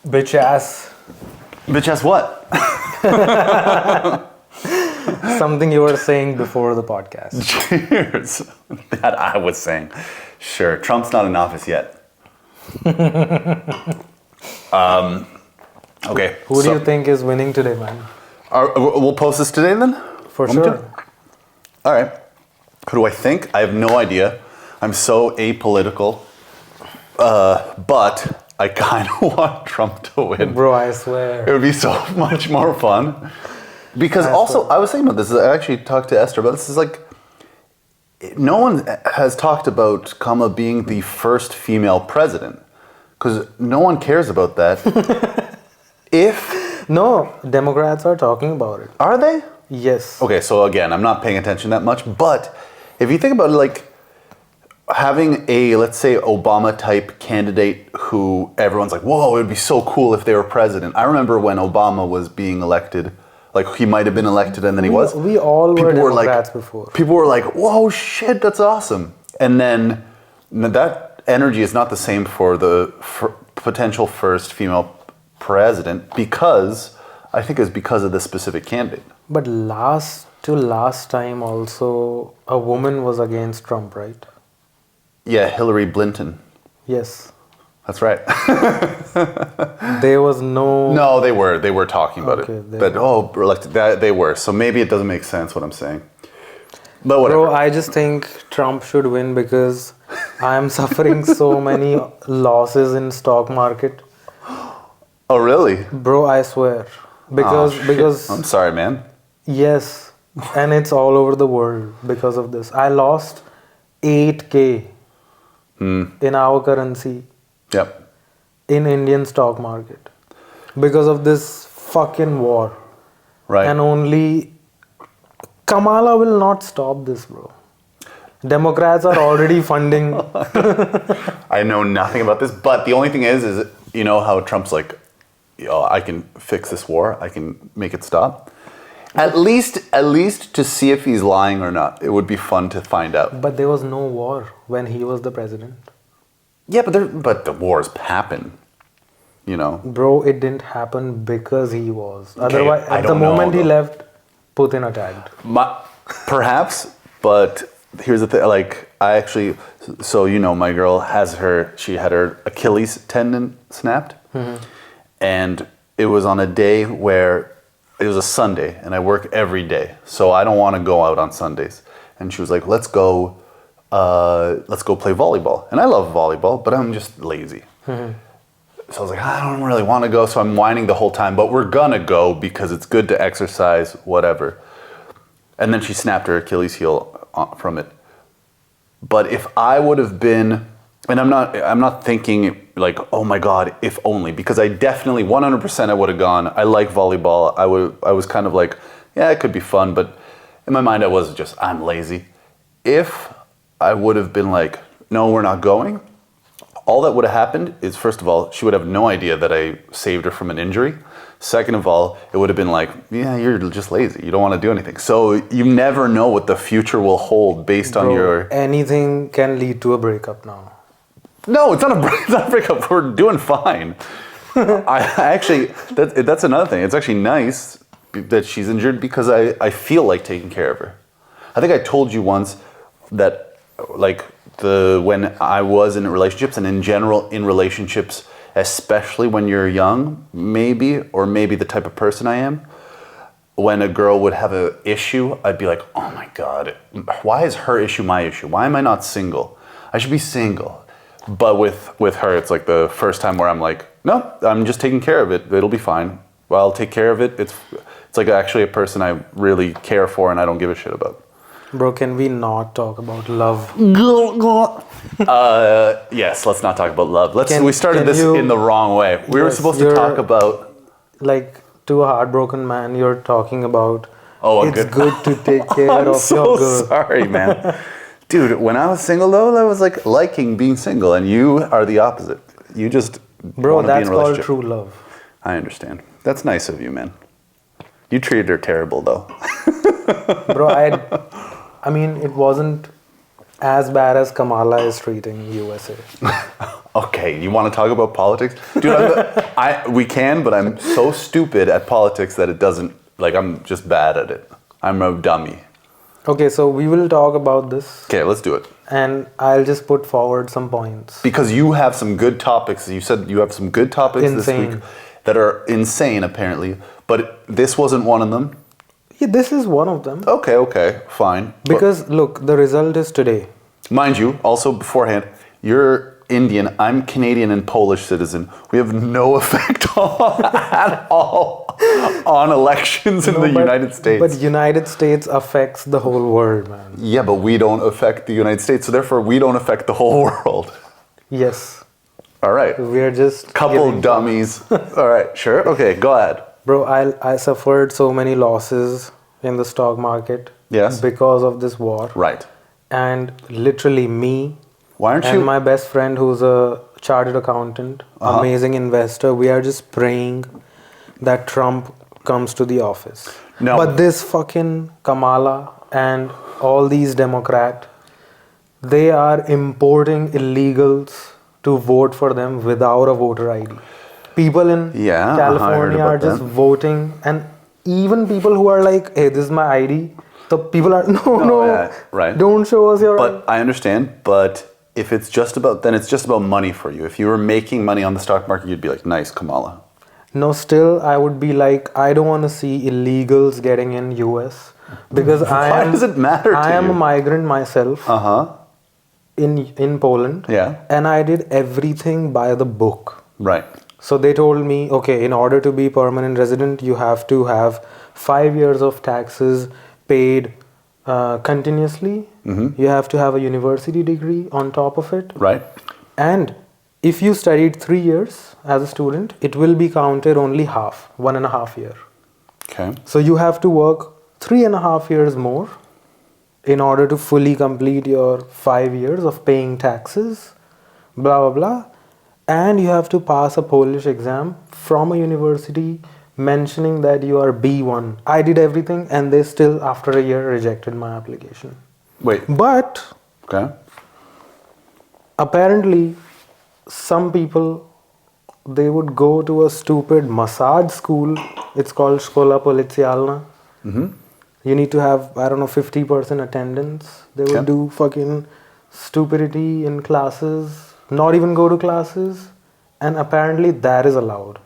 Bitch ass. Bitch ass what? Something you were saying before the podcast. Cheers. That I was saying. Sure, Trump's not in office yet. Okay. Who do you think is winning today, man? We'll post this today then? For sure. All right. Who do I think? I have no idea. I'm so apolitical. But I kind of want Trump to win. Bro, I swear. It would be so much more fun. Because I was thinking about this. I actually talked to Esther about this. Is like, no one has talked about Kamala being the first female president. Because no one cares about that. No, Democrats are talking about it. Are they? Yes. Okay, so again, I'm not paying attention that much. But if you think about it, like, having a, let's say, Obama-type candidate who everyone's like, whoa, it would be so cool if they were president. I remember when Obama was being elected, like he might have been elected and then he was. We all were Democrats before. People were like, whoa, shit, that's awesome. And then that energy is not the same for the potential first female president because, I think it's because of this specific candidate. But last time also, a woman was against Trump, right? Yeah, Hillary Clinton. Yes. That's right. There was no... No, they were talking about it. But, elected, they were. So maybe it doesn't make sense what I'm saying. But whatever. Bro, I just think Trump should win because I'm suffering so many losses in stock market. Oh, really? Bro, I swear. Because I'm sorry, man. Yes. And it's all over the world because of this. I lost 8K in our currency. Yep. In Indian stock market. Because of this fucking war. Right. And only Kamala will not stop this, bro. Democrats are already funding. I know nothing about this, but the only thing is you know how Trump's like, I can fix this war, I can make it stop. At least to see if he's lying or not. It would be fun to find out. But there was no war when he was the president. Yeah, but the wars happen. You know. Bro, it didn't happen because he was. Okay, Otherwise, at the moment he left, Putin attacked. Perhaps, but here's the thing. Like, I actually, so you know, my girl she had her Achilles tendon snapped, and it was on a day where it was a Sunday, and I work every day, so I don't want to go out on Sundays. And she was like, let's go play volleyball. And I love volleyball, but I'm just lazy. So I was like, I don't really want to go, so I'm whining the whole time, but we're gonna go because it's good to exercise, whatever. And then she snapped her Achilles heel from it. But if I would have been, and I'm not thinking like, oh my God, if only, because I definitely 100% I would have gone. I like volleyball. I was kind of like, yeah, it could be fun, but in my mind I was just, I'm lazy. If I would have been like, no, we're not going, all that would have happened is, first of all, she would have no idea that I saved her from an injury. Second of all, it would have been like, yeah, you're just lazy. You don't want to do anything. So you never know what the future will hold based on your... Anything can lead to a breakup now. No, it's not a breakup. We're doing fine. I actually, that's another thing. It's actually nice that she's injured because I feel like taking care of her. I think I told you once that, like, when I was in relationships and in general in relationships, especially when you're young, maybe the type of person I am, when a girl would have an issue, I'd be like, oh my God, why is her issue my issue? Why am I not single? I should be single. But with her, it's like the first time where I'm like, no, I'm just taking care of it. It'll be fine. Well, I'll take care of it. It's like actually a person I really care for and I don't give a shit about. Bro, can we not talk about love? Yes, let's not talk about love. We started this in the wrong way. We were supposed to talk about... Like, to a heartbroken man, you're talking about... It's good to take care of your girl. I'm so sorry, man. Dude, when I was single, though, I was like liking being single, and you are the opposite. You just want to be in a relationship. Bro, that's called true love. I understand. That's nice of you, man. You treated her terrible, though. Bro, I mean, it wasn't as bad as Kamala is treating USA. Okay, you want to talk about politics? Dude, We can, but I'm so stupid at politics that it doesn't, like, I'm just bad at it. I'm a dummy. Okay, so we will talk about this. Okay, let's do it. And I'll just put forward some points. Because you have some good topics. You said you have some good topics this week that are insane, apparently. But this wasn't one of them. Yeah, this is one of them. Okay, fine. Because, look, the result is today. Mind you, also beforehand, you're Indian, I'm Canadian and Polish citizen. We have no effect at all on elections in the United States. But United States affects the whole world, man. Yeah, but we don't affect the United States, so therefore we don't affect the whole world. Yes. All right. We're just... Couple dummies. All right, sure. Okay, go ahead. Bro, I suffered so many losses in the stock market. Yes. Because of this war. Right. And literally me... Why aren't and you... my best friend who's a chartered accountant, amazing investor, we are just praying that Trump comes to the office. No. But this fucking Kamala and all these Democrats, they are importing illegals to vote for them without a voter ID. People in California are just voting, and even people who are like, hey, this is my ID. So people are, no, right. Don't show us your ID. But I understand, but... If it's just about, then it's just about money for you. If you were making money on the stock market, you'd be like, nice, Kamala. No, still, I would be like, I don't want to see illegals getting in US because Why does it matter to I am you? a migrant myself in Poland. Yeah. And I did everything by the book. Right. So they told me, okay, in order to be permanent resident, you have to have 5 years of taxes paid continuously. You have to have a university degree on top of it. Right. And if you studied 3 years as a student, it will be counted only half, 1.5 year. Okay. So you have to work 3.5 years more in order to fully complete your 5 years of paying taxes, blah, blah, blah. And you have to pass a Polish exam from a university mentioning that you are B1. I did everything and they still, after a year, rejected my application. Wait. But apparently, some people, they would go to a stupid massage school. It's called Szkola Policjalna. You need to have, 50% attendance. They would do fucking stupidity in classes, not even go to classes. And apparently that is allowed.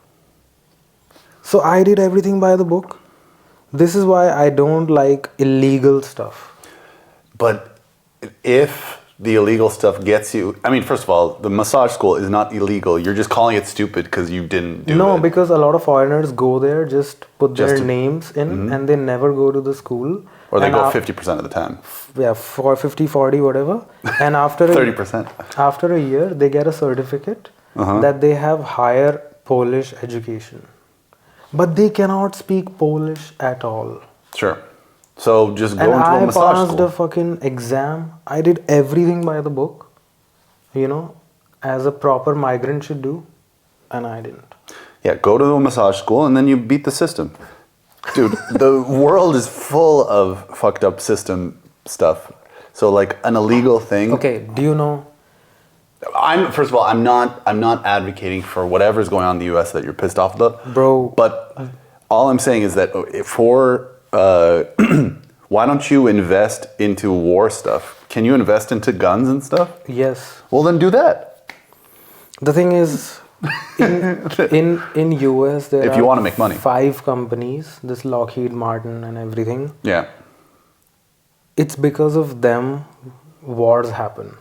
So I did everything by the book. This is why I don't like illegal stuff. But if the illegal stuff gets you... I mean, first of all, the massage school is not illegal. You're just calling it stupid because you didn't do it. No, because a lot of foreigners go there, just put their names in, and they never go to the school. Or they go 50% of the time. Yeah, for 50, 40, whatever. And after 30%. After a year, they get a certificate that they have higher Polish education. But they cannot speak Polish at all. Sure. So just go into a massage school. And I passed a fucking exam. I did everything by the book, as a proper migrant should do, and I didn't. Yeah, go to a massage school and then you beat the system. Dude, the world is full of fucked up system stuff. So like an illegal thing. Okay, do you know? First of all, I'm not advocating for whatever's going on in the US that you're pissed off about. Bro. But all I'm saying is that why don't you invest into war stuff? Can you invest into guns and stuff? Yes. Well, then do that. The thing is, in US there if you want to make money, 5 companies, this Lockheed Martin and everything. Yeah. It's because of them wars happen.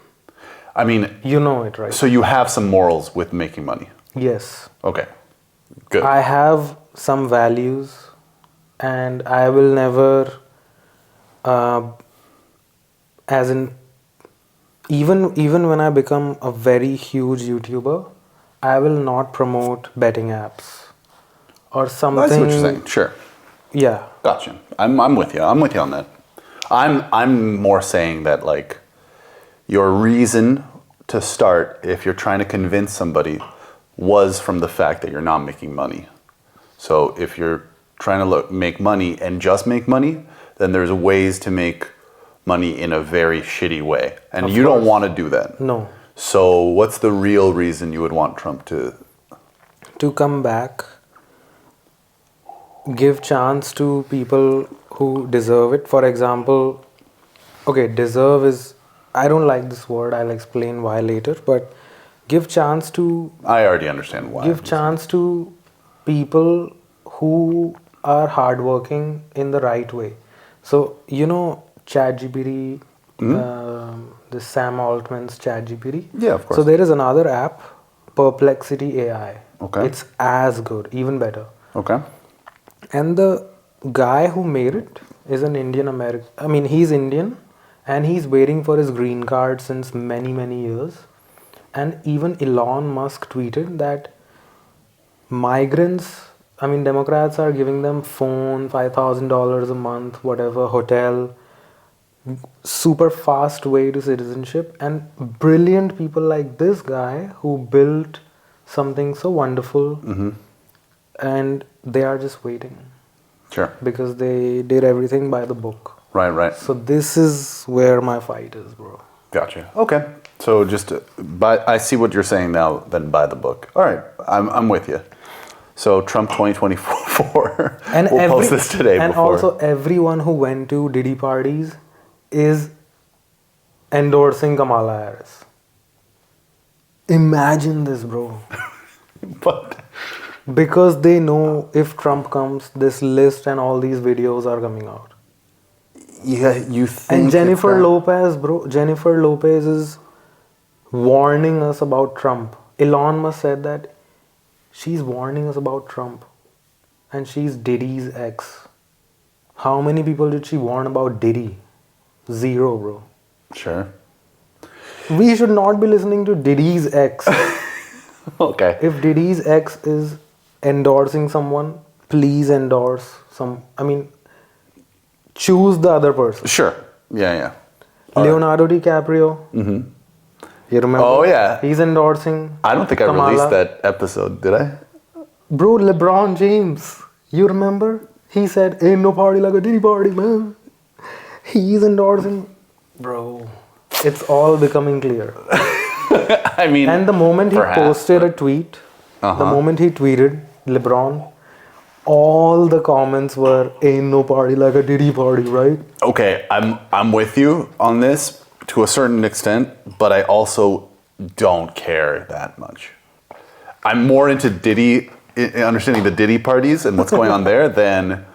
I mean, you know it, right? So you have some morals with making money. Yes. Okay. Good. I have some values, and I will never, even when I become a very huge YouTuber, I will not promote betting apps or something. That's what you're saying. Sure. Yeah. Gotcha. I'm with you. I'm with you on that. I'm more saying that like your reason to start, if you're trying to convince somebody, was from the fact that you're not making money. So if you're trying to make money and just make money, then there's ways to make money in a very shitty way. And you don't want to do that. No. So what's the real reason you would want Trump to to come back, give chance to people who deserve it. For example, okay, deserve is, I don't like this word, I'll explain why later, but give chance to I already understand why. give chance to people who are hardworking in the right way. So ChatGPT, this Sam Altman's ChatGPT. Yeah, of course. So there is another app, Perplexity AI. Okay. It's as good, even better. Okay. And the guy who made it is an Indian American. I mean, he's Indian, and he's waiting for his green card since many, many years. And even Elon Musk tweeted that migrants, I mean, Democrats are giving them phone, $5,000 a month, whatever, hotel, super fast way to citizenship. And brilliant people like this guy who built something so wonderful, and they are just waiting. Sure. Because they did everything by the book. Right. So this is where my fight is, bro. Gotcha. Okay. So just I see what you're saying now. Then buy the book. All right. I'm with you. So Trump 2024. And we'll post this today. And before. also everyone who went to Diddy Parties is endorsing Kamala Harris. Imagine this, bro. But Because they know if Trump comes, this list and all these videos are coming out. yeah, you think. And Jennifer it's that- Lopez, bro. Jennifer Lopez is warning us about Trump. Elon Musk said that she's warning us about Trump. And she's Diddy's ex. How many people did she warn about Diddy? 0, bro. Sure. We should not be listening to Diddy's ex. Okay. If Diddy's ex is endorsing someone, please endorse some. I mean, choose the other person. Sure. Yeah. All right. Leonardo DiCaprio. Mm-hmm. You remember? Oh, yeah. He's endorsing. I don't think I Kamala. released that episode, did I? Bro, LeBron James. You remember? He said, "Ain't no party like a Diddy party, man." He's endorsing. Bro, it's all becoming clear. I mean, And the moment he perhaps, posted a tweet, the moment he tweeted, LeBron, all the comments were, "Ain't no party like a Diddy party," right? Okay, I'm with you on this to a certain extent, but I also don't care that much. I'm more into Diddy, understanding the Diddy parties and what's going on there than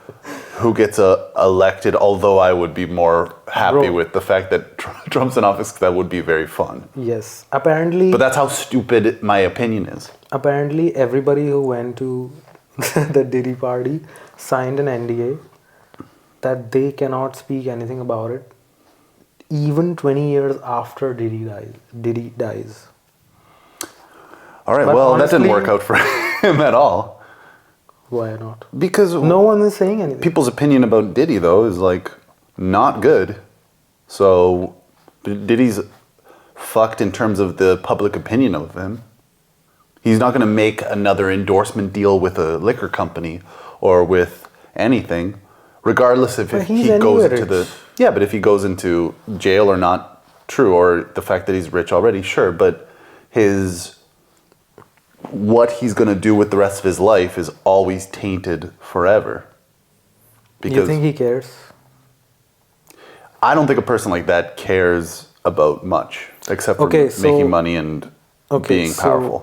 who gets elected, although I would be more happy with the fact that Trump's in office, because that would be very fun. Yes. Apparently, But that's how stupid my opinion is. apparently everybody who went to the Diddy party signed an NDA that they cannot speak anything about it even 20 years after Diddy dies. All right, But well, that honestly- didn't work out for him at all. Why not? Because No one is saying anything. people's opinion about Diddy, though, is like not good. So Diddy's fucked in terms of the public opinion of him. He's not going to make another endorsement deal with a liquor company or with anything, regardless if But he's he goes anyway into the rich. yeah. But if he goes into jail or not, true, or the fact that he's rich already, sure. But what he's going to do with the rest of his life is always tainted forever. You think he cares? I don't think a person like that cares about much, except for Okay, so- making money and being so- powerful.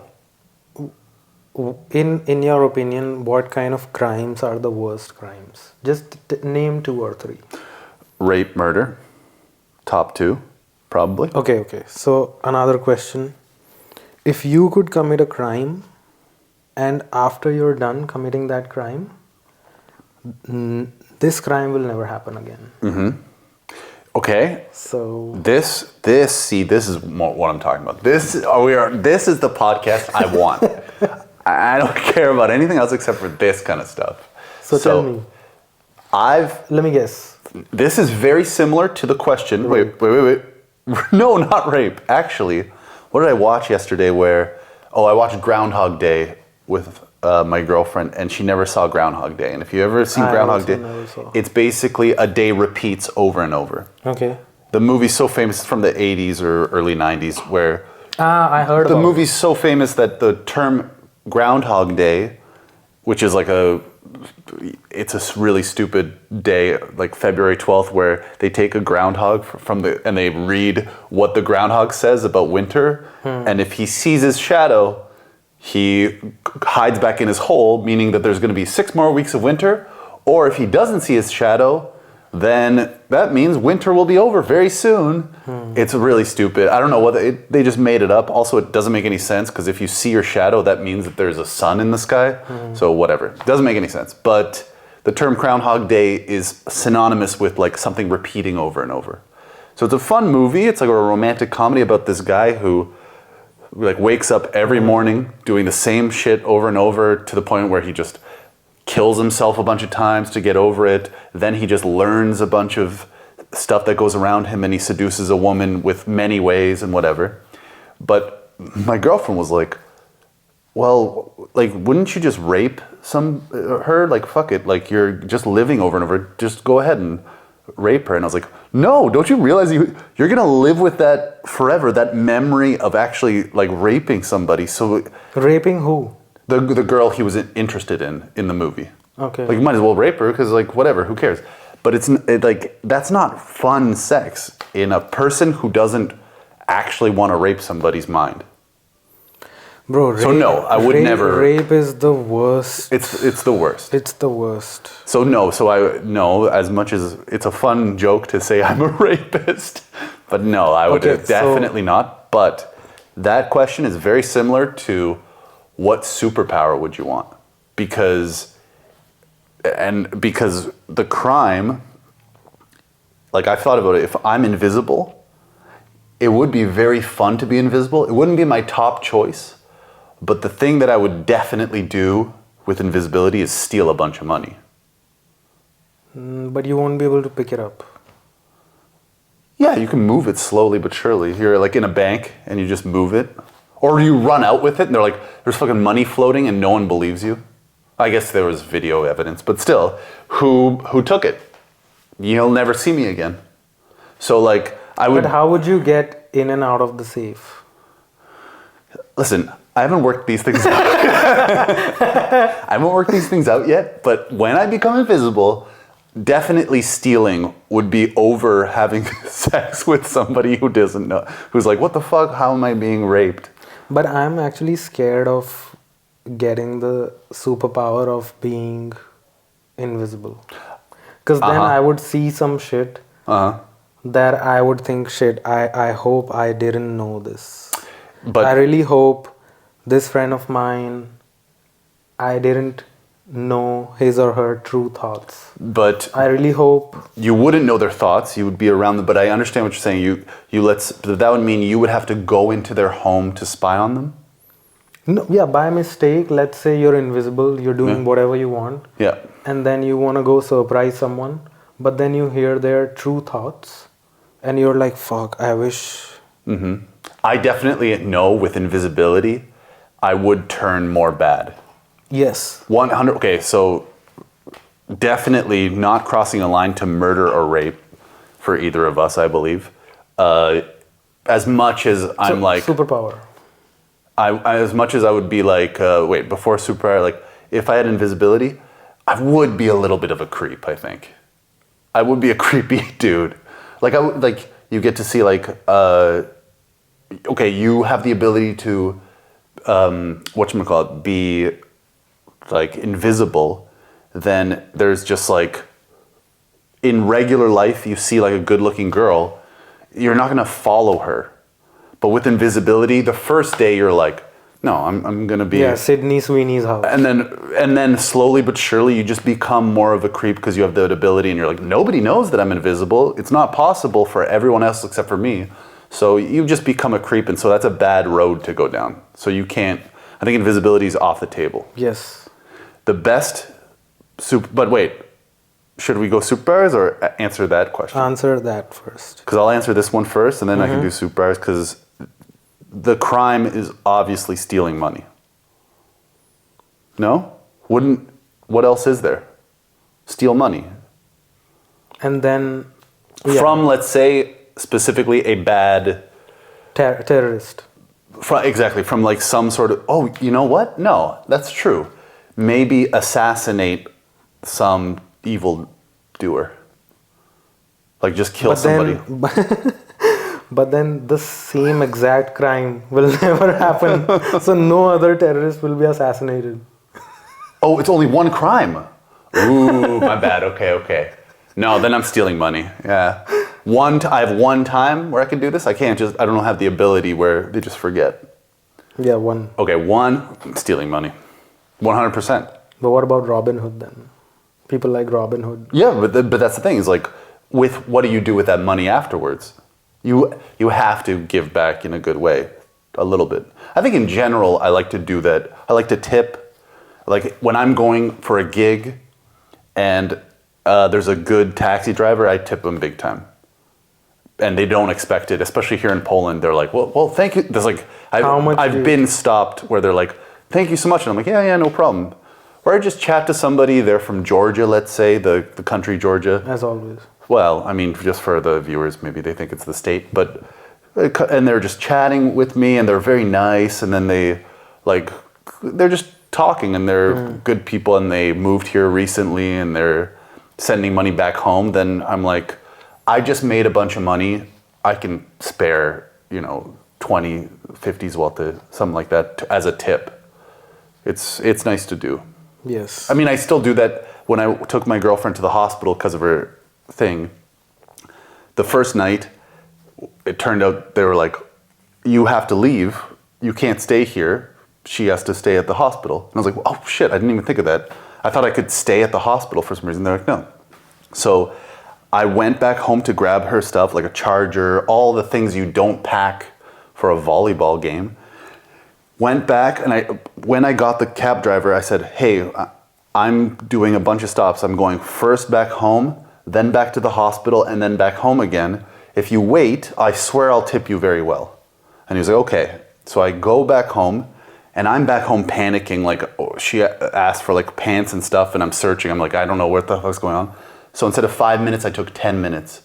In your opinion, what kind of crimes are the worst crimes? Just name 2 or 3. Rape, murder, top 2, probably. Okay. So another question. If you could commit a crime and after you're done committing that crime, this crime will never happen again. Okay, So this is what I'm talking about. This is the podcast I want. I don't care about anything else except for this kind of stuff. So tell me. Let me guess. This is very similar to the question. Rape. Wait. No, not rape. Actually, what did I watch yesterday I watched Groundhog Day with my girlfriend, and she never saw Groundhog Day. And if you ever seen I Groundhog also Day, never saw. it's basically a day repeats over and over. Okay. The movie's so famous, it's from the 80s or early 90s, where I heard the about movie's so famous that the term Groundhog Day, which is like it's a really stupid day, like February 12th, where they take a groundhog and they read what the groundhog says about winter. And if he sees his shadow, he hides back in his hole, meaning that there's going to be 6 more weeks of winter. Or if he doesn't see his shadow, then that means winter will be over very soon. It's really stupid. I don't know they just made it up. Also, it doesn't make any sense because if you see your shadow, that means that there's a sun in the sky. So whatever. It doesn't make any sense. But the term Groundhog Day is synonymous with like something repeating over and over. So it's a fun movie. It's like a romantic comedy about this guy who like wakes up every morning doing the same shit over and over to the point where he just kills himself a bunch of times to get over it. Then he just learns a bunch of stuff that goes around him and he seduces a woman with many ways and whatever. But my girlfriend was like, well, like, wouldn't you just rape her? Like, fuck it. Like, you're just living over and over. Just go ahead and rape her. And I was like, no, don't you realize you're going to live with that forever, that memory of actually like raping somebody. So Raping who? The girl he was interested in the movie. Okay. Like, you might as well rape her because, like, whatever, who cares? But like, that's not fun sex in a person who doesn't actually want to rape somebody's mind. Bro, So no, I would never. Rape is the worst. It's the worst. It's the worst. So no, as much as it's a fun joke to say I'm a rapist, but no, I would definitely not. But that question is very similar to what superpower would you want? Because the crime, like I thought about it, if I'm invisible, it would be very fun to be invisible. It wouldn't be my top choice, but the thing that I would definitely do with invisibility is steal a bunch of money. But you won't be able to pick it up. Yeah, you can move it slowly but surely. You're like in a bank and you just move it. Or you run out with it and they're like, there's fucking money floating and no one believes you. I guess there was video evidence, but still, who took it? You'll never see me again. So like, But how would you get in and out of the safe? Listen, I haven't worked these things out. I haven't worked these things out yet, but when I become invisible, definitely stealing would be over having sex with somebody who doesn't know, who's like, what the fuck, how am I being raped? But I'm actually scared of getting the superpower of being invisible. Because then I would see some shit that I would think, shit, I hope I didn't know this. But I really hope this friend of mine, I didn't know his or her true thoughts. But I really hope you wouldn't know their thoughts. You would be around them. But I understand what you're saying. That would mean you would have to go into their home to spy on them. No, yeah, by mistake. Let's say you're invisible. You're doing whatever you want. Yeah. And then you want to go surprise someone, but then you hear their true thoughts, and you're like, "Fuck! I wish." I definitely know with invisibility, I would turn more bad. Yes. 100. Okay, so definitely not crossing a line to murder or rape for either of us, I believe. As much as I'm like superpower. As much as I would be like, before superpower, like if I had invisibility, I would be a little bit of a creep. I think I would be a creepy dude. Like you get to see like, okay, you have the ability to, whatchamacallit, be like invisible. Then there's just like, in regular life, you see like a good-looking girl, you're not gonna follow her. But with invisibility, the first day you're like, no, I'm gonna be Sydney Sweeney's house. And then slowly but surely you just become more of a creep because you have that ability, and you're like, nobody knows that I'm invisible. It's not possible for everyone else except for me. So you just become a creep, and so that's a bad road to go down. So you can't. I think invisibility is off the table. Yes. The best but wait, should we go superpowers or answer that question? Answer that first. Because I'll answer this one first, and then I can do superpowers, because the crime is obviously stealing money. No? What else is there? Steal money. And then... From, let's say, specifically a bad... terrorist. Exactly, from like some sort of, oh, you know what? No, that's true. Maybe assassinate some evil doer. Like just kill somebody. But then the same exact crime will never happen. So no other terrorist will be assassinated. Oh, it's only one crime. Ooh, my bad. Okay. No, then I'm stealing money. Yeah. I have one time where I can do this. I don't have the ability where they just forget. Yeah, one. Okay, I'm stealing money. 100%. But what about Robin Hood then? People like Robin Hood. Yeah, but that's the thing. Is like, what do you do with that money afterwards? You have to give back in a good way, a little bit. I think in general, I like to do that. I like to tip. Like when I'm going for a gig, and there's a good taxi driver, I tip them big time. And they don't expect it, especially here in Poland. They're like, well, thank you. There's like, I've been stopped where they're like, thank you so much. And I'm like, yeah, no problem. Or I just chat to somebody, they're from Georgia, let's say, the country Georgia. As always. Well, I mean, just for the viewers, maybe they think it's the state, and they're just chatting with me, and they're very nice, and then they're just talking, and they're good people, and they moved here recently, and they're sending money back home. Then I'm like, I just made a bunch of money. I can spare, 20, 50 zloty, something like that, as a tip. It's nice to do. Yes. I mean, I still do that when I took my girlfriend to the hospital because of her thing. The first night, it turned out they were like, you have to leave. You can't stay here. She has to stay at the hospital. And I was like, oh shit, I didn't even think of that. I thought I could stay at the hospital for some reason. They're like, no. So I went back home to grab her stuff, like a charger, all the things you don't pack for a volleyball game. Went back, and when I got the cab driver, I said, hey, I'm doing a bunch of stops. I'm going first back home, then back to the hospital, and then back home again. If you wait, I swear I'll tip you very well. And he was like, okay. So I go back home, and I'm back home panicking. Like, she asked for like pants and stuff, and I'm searching. I'm like, I don't know what the fuck's going on. So instead of 5 minutes, I took 10 minutes.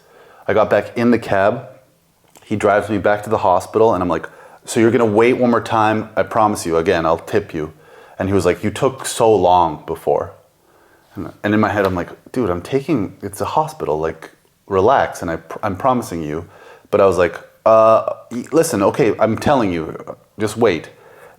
I got back in the cab. He drives me back to the hospital, and I'm like, so you're going to wait one more time? I promise you, again, I'll tip you. And he was like, you took so long before. And in my head, I'm like, dude, it's a hospital, like, relax, and I'm promising you. But I was like, listen, okay, I'm telling you, just wait.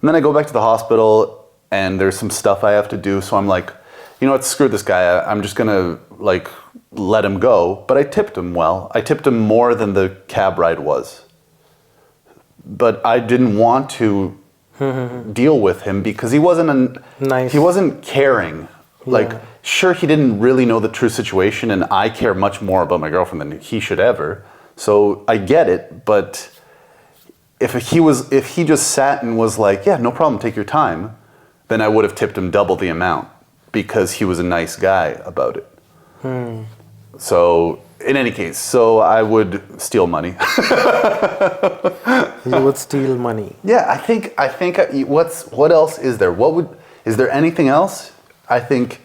And then I go back to the hospital, and there's some stuff I have to do, so I'm like, you know what, screw this guy, I'm just gonna, like, let him go. But I tipped him well. I tipped him more than the cab ride was. But I didn't want to deal with him because he wasn't nice. He wasn't caring. Yeah. Like, sure, he didn't really know the true situation, and I care much more about my girlfriend than he should ever. So I get it, but if he just sat and was like, yeah, no problem, take your time, then I would have tipped him double the amount because he was a nice guy about it. So in any case, I would steal money. You would steal money. Yeah, I think what else is there? Is there anything else? I think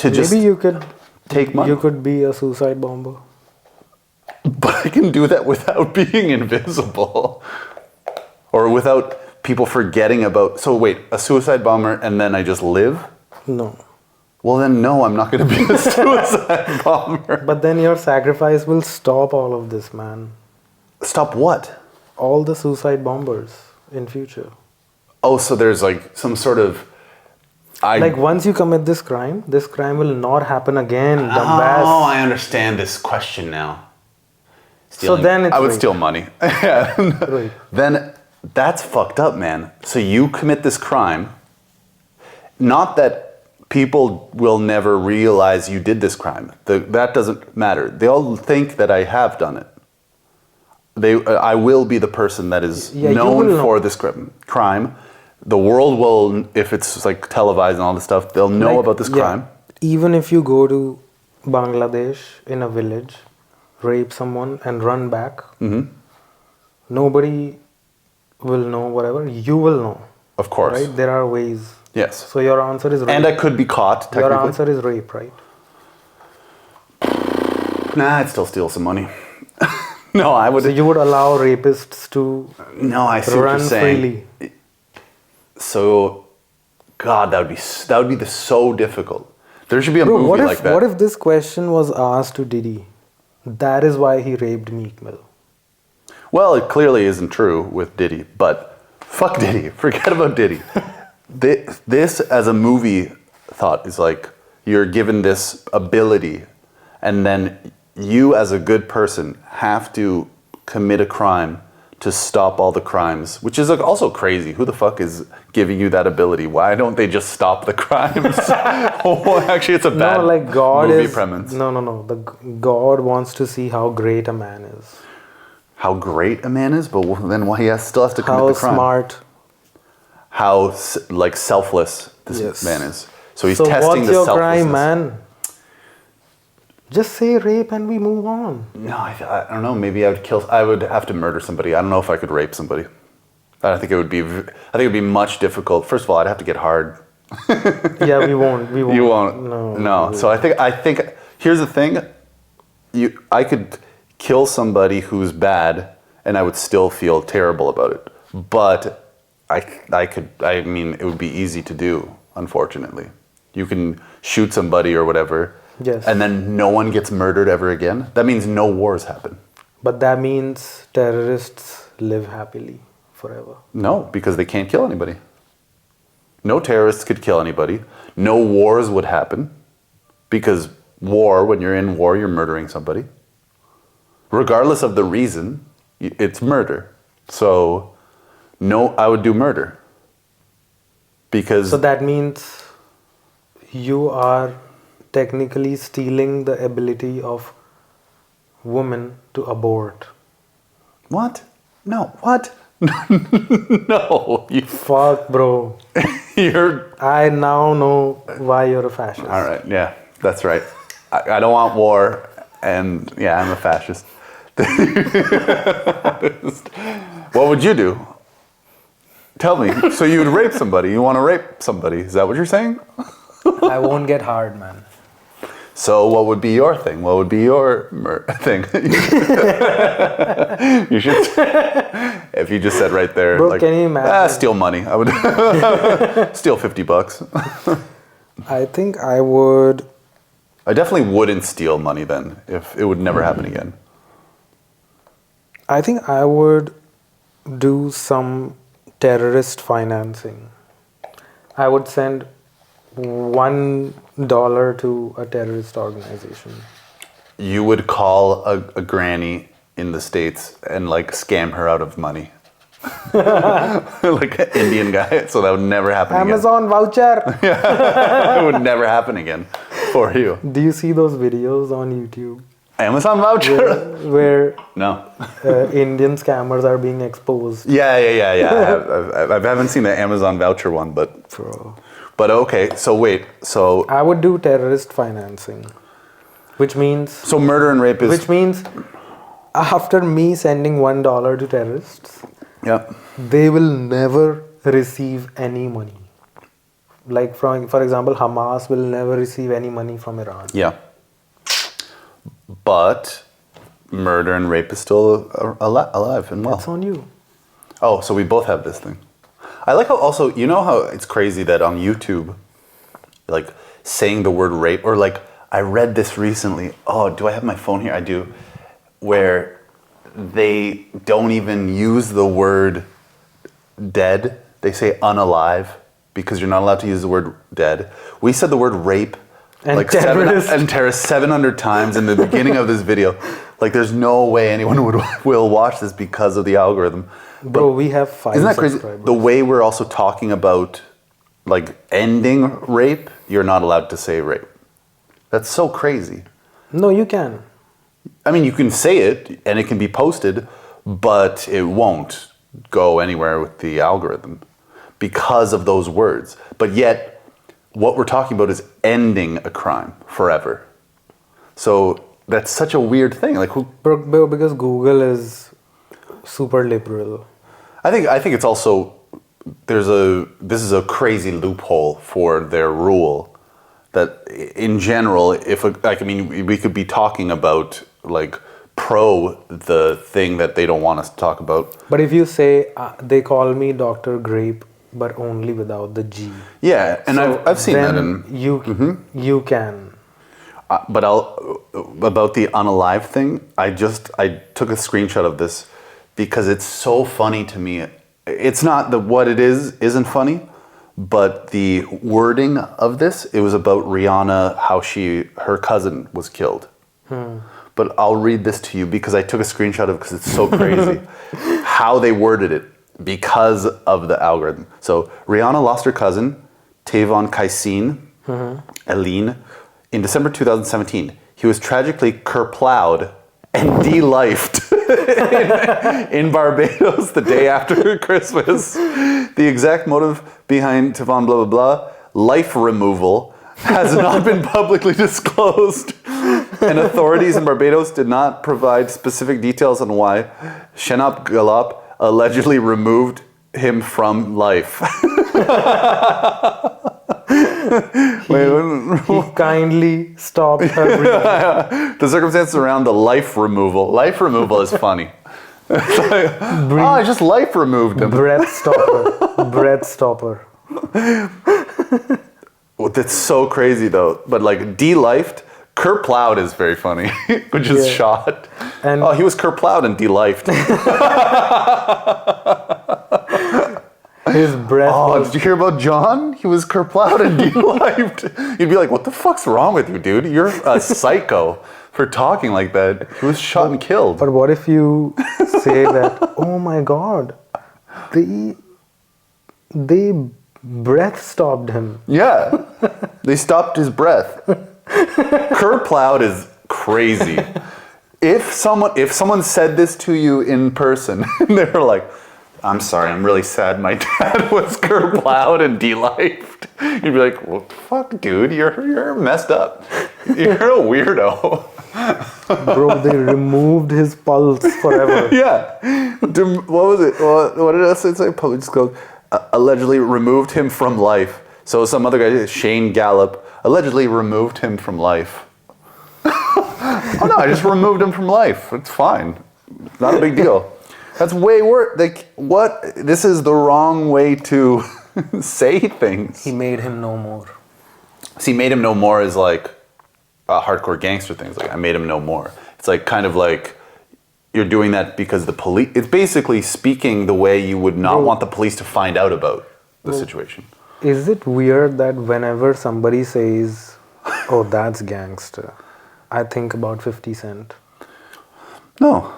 Maybe you could take money. You could be a suicide bomber. But I can do that without being invisible. Or without people forgetting about. So wait, a suicide bomber and then I just live? No. Well then no, I'm not going to be a suicide bomber. But then your sacrifice will stop all of this, man. Stop what? All the suicide bombers in future. Oh, so there's like some sort of... Like once you commit this crime will not happen again. Dumbass. Oh, I understand this question now. So then I would steal money. Yeah. Right. Then that's fucked up, man. So you commit this crime, not that people will never realize you did this crime. That doesn't matter. They'll think that I have done it. I will be the person that is known for this crime. The world will, if it's like televised and all this stuff, they'll know about this crime. Even if you go to Bangladesh in a village, rape someone and run back, nobody will know whatever. You will know. Of course. Right? There are ways. Yes. So your answer is rape. And I could be caught, technically. Your answer is rape, right? Nah, I'd still steal some money. No, I would. So you would allow rapists to No, I see what run you're saying. freely. So, God, that would be so difficult. There should be a Bro, movie what if like that. what if this question was asked to Diddy? That is why he raped Meek Mill. Well, it clearly isn't true with Diddy, but fuck Diddy. Forget about Diddy. This as a movie thought is like you're given this ability, and then you as a good person have to commit a crime to stop all the crimes, which is like also crazy. Who the fuck is giving you that ability? Why don't they just stop the crimes? Oh, actually, it's a bad No, like God movie is premise. no. The God wants to see how great a man is. How great a man is, but then why still has to commit How the crime? smart. How like selfless this Yes. man is. So he's So testing what's the your selflessness. crime, man? Just say rape and we move on. No, I don't know. Maybe I would have to murder somebody. I don't know if I could rape somebody. I think it would be much difficult. First of all, I'd have to get hard. Yeah, we won't. You won't. No. So I think here's the thing. I could kill somebody who's bad, and I would still feel terrible about it. But I mean, it would be easy to do. Unfortunately, you can shoot somebody or whatever. Yes. And then no one gets murdered ever again. That means no wars happen. But that means terrorists live happily forever. No, because they can't kill anybody. No terrorists could kill anybody. No wars would happen. Because when you're in war, you're murdering somebody. Regardless of the reason, it's murder. So, no, I would do murder. Because... So that means you are technically stealing the ability of women to abort. What? No, what? No, Fuck, bro. I now know why you're a fascist. All right, yeah, that's right. I don't want war, and yeah, I'm a fascist. What would you do? Tell me. So you would rape somebody. You want to rape somebody. Is that what you're saying? I won't get hard, man. So what would be your thing? What would be your thing? You should. If you just said right there, Bro, like, can you imagine? Steal money. I would steal $50. I think I would. I definitely wouldn't steal money then, if it would never happen again. I think I would do some terrorist financing. I would send $1 to a terrorist organization. You would call a granny in the States and like scam her out of money. Like an Indian guy, so that would never happen Amazon voucher! again. It would never happen again for you. Do you see those videos on YouTube? Amazon voucher? Where No. Indian scammers are being exposed? Yeah. I haven't seen the Amazon voucher one, but... Bro. But okay, so wait, so... I would do terrorist financing. Which means... So murder and rape is... Which means after me sending $1 to terrorists, Yeah. they will never receive any money. Like, for example, Hamas will never receive any money from Iran. Yeah. But murder and rape is still alive and well. That's on you. Oh, so we both have this thing. I like how also, you know how it's crazy that on YouTube, like saying the word rape, or like I read this recently. Oh, do I have my phone here? I do. Where they don't even use the word dead. They say unalive because you're not allowed to use the word dead. We said the word rape And like terrorist. 700 times in the beginning of this video. Like there's no way anyone will watch this because of the algorithm. Bro, we have 5 Isn't that crazy? subscribers. The way we're also talking about like ending rape, you're not allowed to say rape. That's so crazy. No, you can. I mean, you can say it and it can be posted, but it won't go anywhere with the algorithm because of those words. But yet, what we're talking about is ending a crime forever. So that's such a weird thing. Like, Bro, because Google is super liberal. I think it's also this is a crazy loophole for their rule that in general, we could be talking about like pro the thing that they don't want us to talk about. But if you say they call me Dr. Grape, but only without the G. Yeah, and So I've seen that then in. you can. But about the unalive thing, I took a screenshot of this because it's so funny to me. It's not what it isn't funny, but the wording of this, it was about Rihanna, how her cousin was killed. But I'll read this to you because I took a screenshot of it because it's so crazy how they worded it because of the algorithm. So Rihanna lost her cousin, Tavon Kaisin, Eileen, in December 2017. He was tragically kerplowed and de-lifed in Barbados the day after Christmas. The exact motive behind Tavon blah blah blah, life removal, has not been publicly disclosed. And authorities in Barbados did not provide specific details on why Shenap Galop allegedly removed him from life. He kindly stopped her breathing. The circumstances around the life removal. Life removal is funny. It's like, I just life removed him. Breath stopper. Breath stopper. Well, that's so crazy though. But like de-lifed, kerplowed is very funny, which is shot. And he was kerplowed and de-lifed. his breath was... Did you hear about John? He was kerplowed and de-lifed. You'd be like, what the fuck's wrong with you, dude? You're a psycho for talking like that. He was shot and killed. But what if you say that, oh my God, they breath stopped him. Yeah, they stopped his breath. Kerplowed is crazy. If someone said this to you in person, and they were like, I'm sorry, I'm really sad my dad was kerplowed and de-lifed. You'd be like, what the fuck, dude? You're messed up. You're a weirdo. Bro, they removed his pulse forever. Yeah. What was it? What did I say? Public disclosure. Allegedly removed him from life. So some other guy, Shane Gallup, allegedly removed him from life. Oh no, I just removed him from life. It's fine. Not a big deal. That's way worse. Like, what? This is the wrong way to say things. He made him no more. See, made him no more is like a hardcore gangster thing. It's like, I made him no more. It's like kind of like you're doing that because the police... It's basically speaking the way you would not want the police to find out about the situation. Is it weird that whenever somebody says, oh, that's gangster, I think about 50 Cent? No.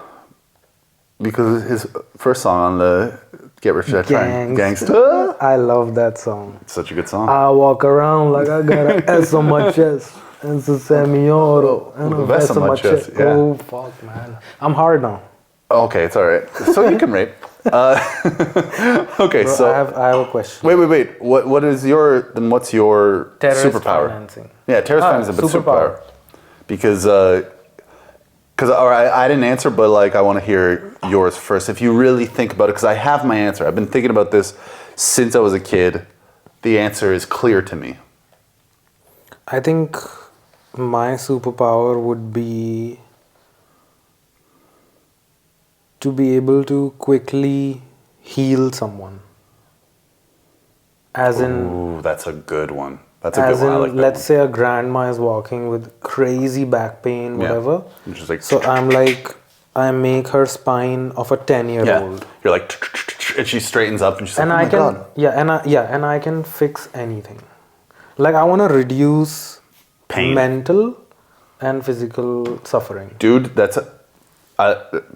Because his first song on the Get Rich or Die Trying, Gangsta. I love that song. It's such a good song. I walk around like I got an S on my chest. And it's a semi-auto. And a vest on my chest. Yeah. Oh, fuck, man. I'm hard now. Okay, it's all right. So you can rape. Okay, Bro, so... I have a question. Wait. What's your Terrorist superpower? financing. Yeah, terrorist financing is a superpower. Because I didn't answer, but like I want to hear yours first. If you really think about it, because I have my answer. I've been thinking about this since I was a kid. The answer is clear to me. I think my superpower would be to be able to quickly heal someone. As in... Ooh, that's a good one. That's a good one. I like that let's one. say a grandma is walking with crazy back pain, whatever. Yeah. Just like... So I make her spine of a 10-year-old. Yeah. You're like... And she straightens up and she's and like, oh my God. And I can fix anything. Like, I want to reduce pain, mental and physical suffering. Dude, that's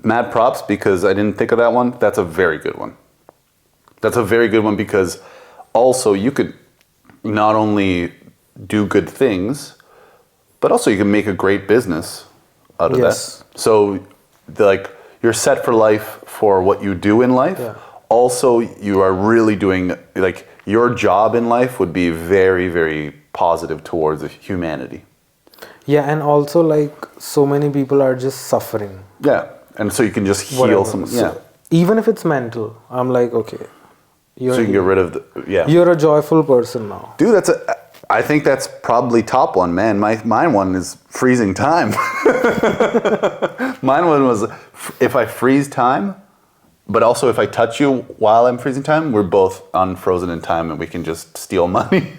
mad props because I didn't think of that one. That's a very good one. That's a very good one because also you could not only do good things, but also you can make a great business out of that. So, you're set for life for what you do in life. Yeah. Also, you are really doing, like, your job in life would be very, very positive towards humanity. Yeah, and also, like, so many people are just suffering. Yeah, and so you can just heal someone. Yeah. Even if it's mental, I'm like, okay. So you can get rid of You're a joyful person now. Dude, I think that's probably top one, man. My one is freezing time. Mine one was if I freeze time, but also if I touch you while I'm freezing time, we're both unfrozen in time and we can just steal money.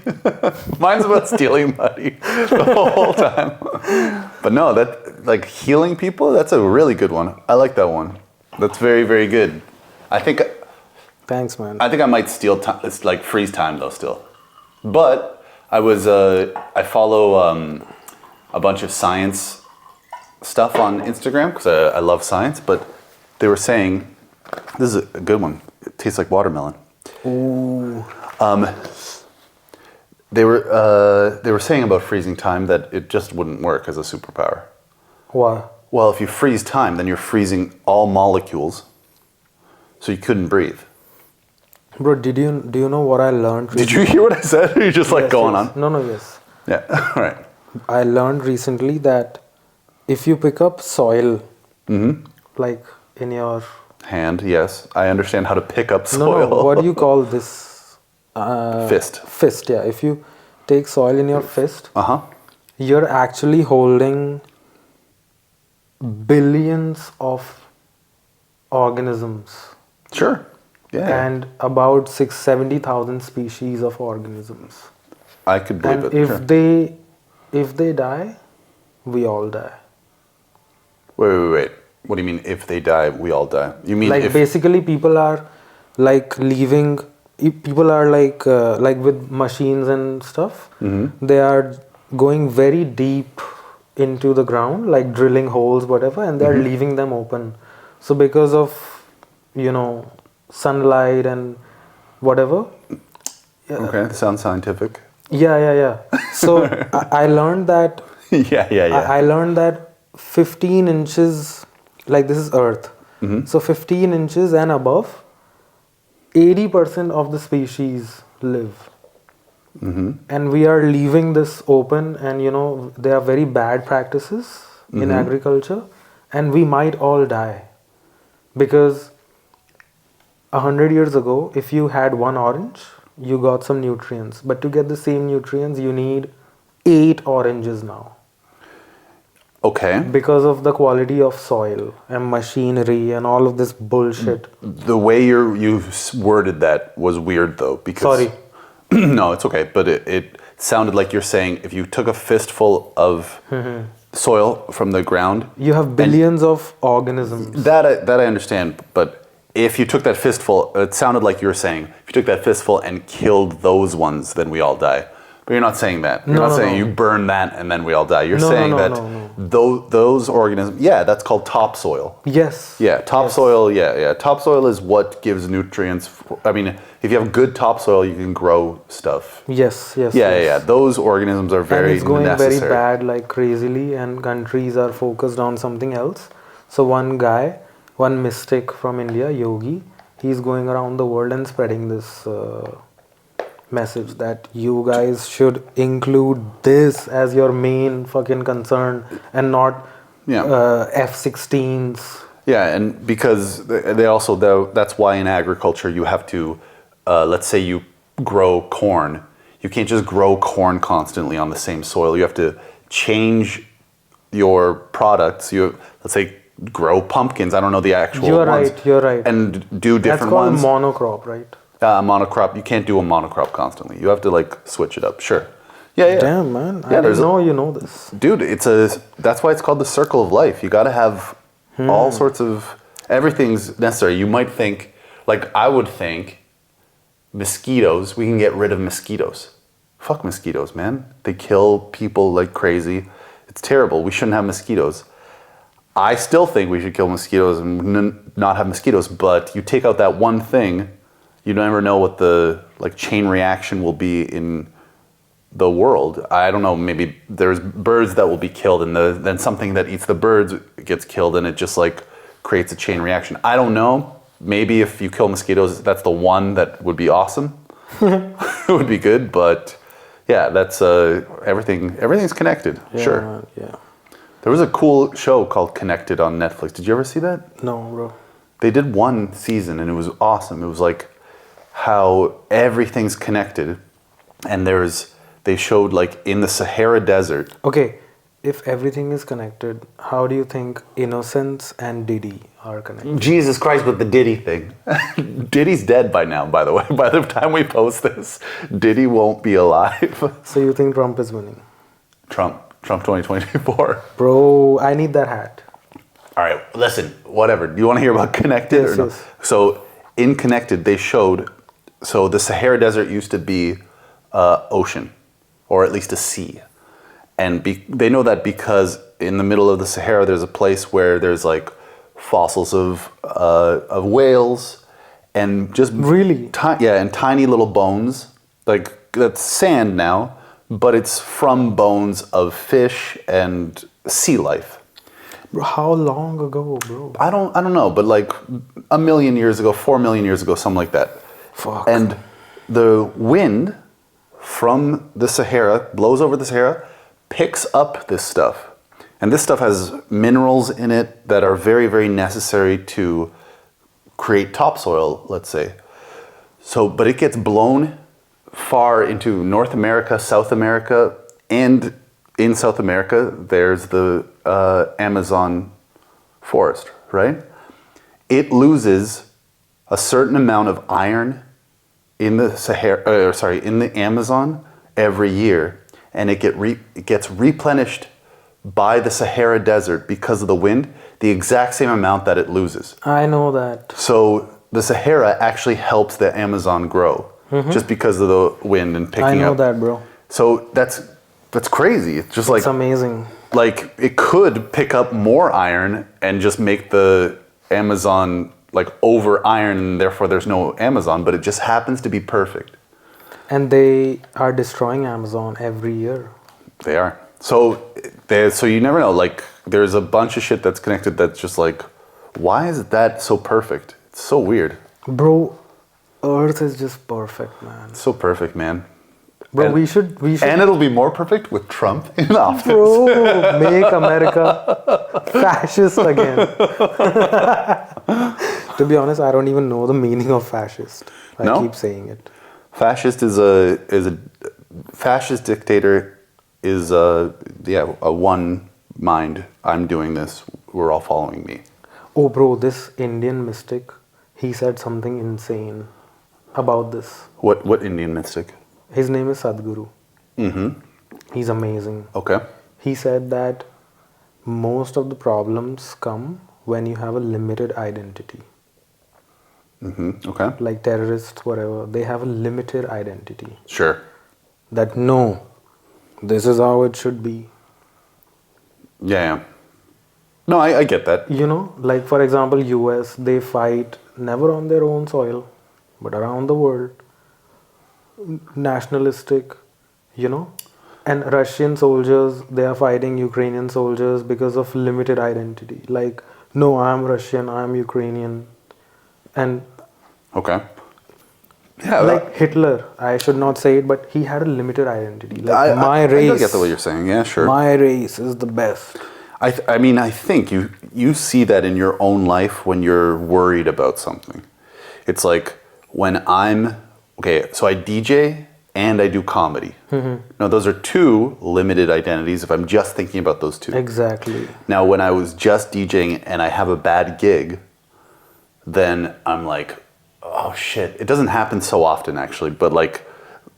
Mine's about stealing money the whole time. But no, that like healing people, that's a really good one. I like that one. That's very, very good. I think Thanks, man. I might steal time. It's like freeze time though still. But I follow a bunch of science stuff on Instagram because I love science, but they were saying, this is a good one. It tastes like watermelon. Ooh. They were saying about freezing time that it just wouldn't work as a superpower. Why? Well, if you freeze time, then you're freezing all molecules, so you couldn't breathe. Bro, do you know what I learned? Did you hear what I said? Or are you just like Yes, going yes. on? No, yes. Yeah. All right. I learned recently that if you pick up soil, like in your Hand, yes. I understand how to pick up no, soil. what do you call this? Fist. Fist, yeah. If you take soil in your fist, Uh-huh. you're actually holding billions of organisms Sure. Yeah. and about 70,000 species of organisms. I could believe And it. Sure. if they die, we all die. Wait. What do you mean if they die, we all die? You mean Like if... basically people are like leaving, people are like with machines and stuff, they are going very deep into the ground, like drilling holes, whatever, and they're leaving them open. So because of, sunlight and whatever. Okay, sounds scientific. Yeah. So I learned that Yeah. I learned that 15 inches, like this is Earth. So 15 inches and above, 80% of the species live. And we are leaving this open, and there are very bad practices in agriculture, and we might all die. Because 100 years ago, if you had one orange, you got some nutrients. But to get the same nutrients, you need 8 oranges now. Okay. Because of the quality of soil and machinery and all of this bullshit. The way you worded that was weird though, because... Sorry. No, it's okay. But it sounded like you're saying if you took a fistful of soil from the ground... You have billions of organisms. That I understand, but if you took that fistful, it sounded like you were saying, if you took that fistful and killed those ones, then we all die. But you're not saying that. You're not saying you burn that and then we all die. You're saying that those organisms, that's called topsoil. Yes. Yeah, topsoil, yeah. Topsoil is what gives nutrients. If you have good topsoil, you can grow stuff. Yes. Yeah. Those organisms are very and it's going necessary. very bad, like crazily, and countries are focused on something else. So one mystic from India, Yogi, he's going around the world and spreading this message that you guys should include this as your main fucking concern and not F-16s. Yeah, and because they also, that's why in agriculture you have to, let's say you grow corn. You can't just grow corn constantly on the same soil. You have to change your products. Let's say, grow pumpkins. I don't know the actual ones. You're right. And do different ones. That's called monocrop, right? Monocrop. You can't do a monocrop constantly. You have to switch it up. Sure. Yeah. Damn, man. I didn't know you know this. Dude, that's why it's called the circle of life. You got to have all sorts of, everything's necessary. You might think, I would think, mosquitoes, we can get rid of mosquitoes. Fuck mosquitoes, man. They kill people like crazy. It's terrible. We shouldn't have mosquitoes. I still think we should kill mosquitoes and not have mosquitoes, but you take out that one thing, you never know what the chain reaction will be in the world. I don't know, maybe there's birds that will be killed and then something that eats the birds gets killed and it just creates a chain reaction. I don't know. Maybe if you kill mosquitoes, that's the one that would be awesome. It would be good, but yeah, that's everything's connected. Yeah, sure. Man, yeah. There was a cool show called Connected on Netflix. Did you ever see that? No, bro. They did one season and it was awesome. It was how everything's connected, and they showed in the Sahara Desert. Okay, if everything is connected, how do you think Innocence and Diddy are connected? Jesus Christ with the Diddy thing. Diddy's dead by now, by the way. By the time we post this, Diddy won't be alive. So you think Trump is winning? Trump 2024. Bro, I need that hat. All right, listen, whatever. Do you want to hear about Connected Yes, or no? yes. So in Connected, they showed, so the Sahara Desert used to be ocean, or at least a sea. And they know that because in the middle of the Sahara, there's a place where there's like fossils of whales and just Really? and tiny little bones. Like that's sand now, but it's from bones of fish and sea life. Bro, how long ago, bro? I don't know, but like 1 million years ago, 4 million years ago, something like that. Fuck. And the wind from the Sahara blows over the Sahara, picks up this stuff. And this stuff has minerals in it that are very, very necessary to create topsoil, let's say. So, but it gets blown far into North America, South America, and in South America, there's the Amazon forest, right? It loses a certain amount of iron in the in the Amazon every year, and it gets replenished by the Sahara Desert because of the wind, the exact same amount that it loses. I know that. So the Sahara actually helps the Amazon grow just because of the wind and picking up. I know that, bro. So that's crazy. It's just It's amazing. like it could pick up more iron and just make the Amazon like over iron, and therefore there's no Amazon, but it just happens to be perfect. And they are destroying Amazon every year. They are. So you never know. Like there's a bunch of shit that's connected that's just like, why is that so perfect? It's so weird. Bro, Earth is just perfect, man. It's so perfect, man. Bro, And- we should. And it'll be more perfect with Trump in office. Bro, make America fascist again. To be honest, I don't even know the meaning of fascist. I No? keep saying it. Fascist is a fascist dictator is a one mind. I'm doing this. We're all following me. Oh, bro, this Indian mystic, he said something insane about this. What Indian mystic? His name is Sadhguru. Mm-hmm. He's amazing. Okay. He said that most of the problems come when you have a limited identity. Mm-hmm. Okay. Like terrorists, whatever, they have a limited identity. Sure. That no, this is how it should be. Yeah. No, I get that. You know, like for example, US, they fight never on their own soil, but around the world. Nationalistic, you know. And Russian soldiers, they are fighting Ukrainian soldiers because of limited identity. Like, no, I'm Russian, I'm Ukrainian. And Okay. Yeah. like Hitler, I should not say it, but he had a limited identity. Like my I race, get what you're saying. Yeah, sure. my race is the best. I mean, I think you see that in your own life when you're worried about something. It's like when so I DJ and I do comedy. Now, those are two limited identities if I'm just thinking about those two. Exactly. Now, when I was just DJing and I have a bad gig, then I'm like, oh shit. It doesn't happen so often actually, but like,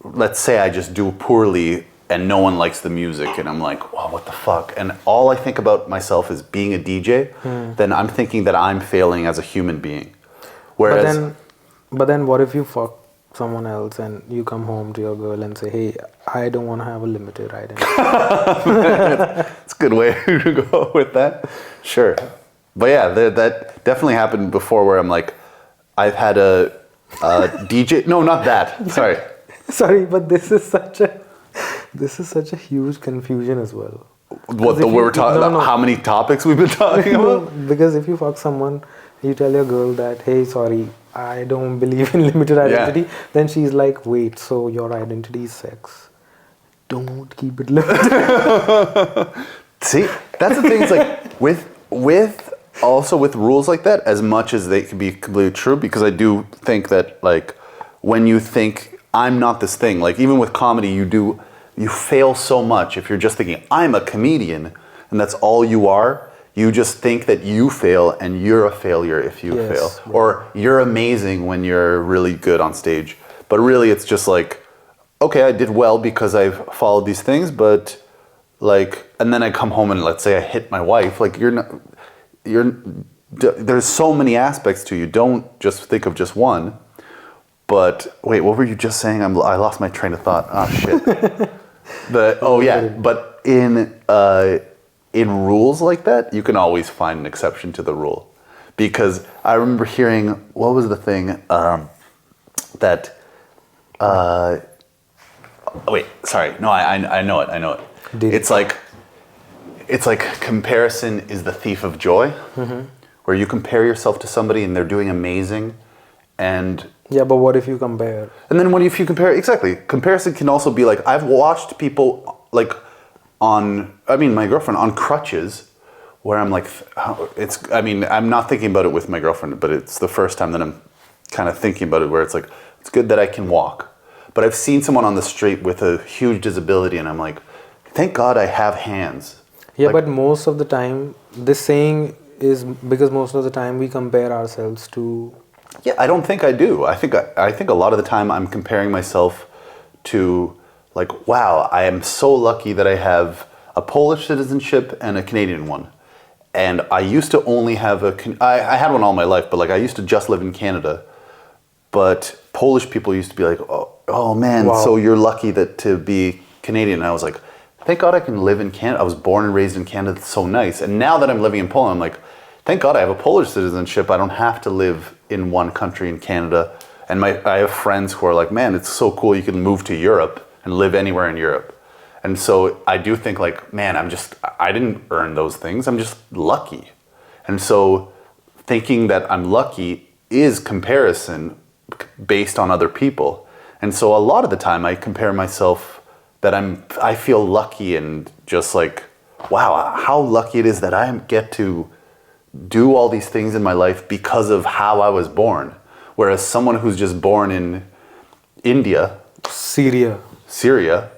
let's say I just do poorly and no one likes the music and I'm like, wow, what the fuck? And all I think about myself is being a DJ, then I'm thinking that I'm failing as a human being. Whereas, But then what if you fuck someone else and you come home to your girl and say, hey, I don't want to have a limited identity. it's a good way to go with that. Sure. But yeah, that definitely happened before where I'm like, I've had a DJ. No, not that. Sorry. Sorry, but this is such a huge confusion as well. What the we're talking about? How many topics we've been talking about? Because if you fuck someone, you tell your girl that, hey, sorry, I don't believe in limited identity. Yeah. Then she's like, wait, so your identity is sex? Don't keep it limited. See, that's the thing. It's like with also with rules like that, as much as they can be completely true, because I do think that like when you think I'm not this thing, like even with comedy, you do you fail so much if you're just thinking, I'm a comedian, and that's all you are. You just think that you fail and you're a failure if you fail. Right. Or you're amazing when you're really good on stage. But really it's just like, okay, I did well because I've followed these things, but like, and then I come home and let's say I hit my wife, like there's so many aspects to you. Don't just think of just one. But wait, what were you just saying? I lost my train of thought. Oh shit. But in rules like that, you can always find an exception to the rule. Because I remember hearing, what was the thing wait, sorry. No, I know it. Diddy. It's like comparison is the thief of joy, where you compare yourself to somebody and they're doing amazing, and yeah, but what if you compare? And then what if you compare? Exactly. Comparison can also be like, I've watched people like my girlfriend on crutches, where I'm like, I'm not thinking about it with my girlfriend, but it's the first time that I'm kind of thinking about it, where it's like, it's good that I can walk. But I've seen someone on the street with a huge disability and I'm like, thank God I have hands. Yeah, like, but most of the time, this saying is because most of the time we compare ourselves to... Yeah, I don't think I do. I think a lot of the time I'm comparing myself to like, wow, I am so lucky that I have a Polish citizenship and a Canadian one. And I used to only have I had one all my life, but like I used to just live in Canada. But Polish people used to be like, oh man, wow. So you're lucky to be Canadian. And I was like, thank God I can live in Canada. I was born and raised in Canada. It's so nice. And now that I'm living in Poland, I'm like, thank God I have a Polish citizenship. I don't have to live in one country in Canada. And I have friends who are like, man, it's so cool. You can move to Europe and live anywhere in Europe. And so I do think like, man, I didn't earn those things. I'm just lucky. And so thinking that I'm lucky is comparison based on other people. And so a lot of the time I compare myself that I feel lucky and just like, wow, how lucky it is that I get to do all these things in my life because of how I was born. Whereas someone who's just born in India, Syria,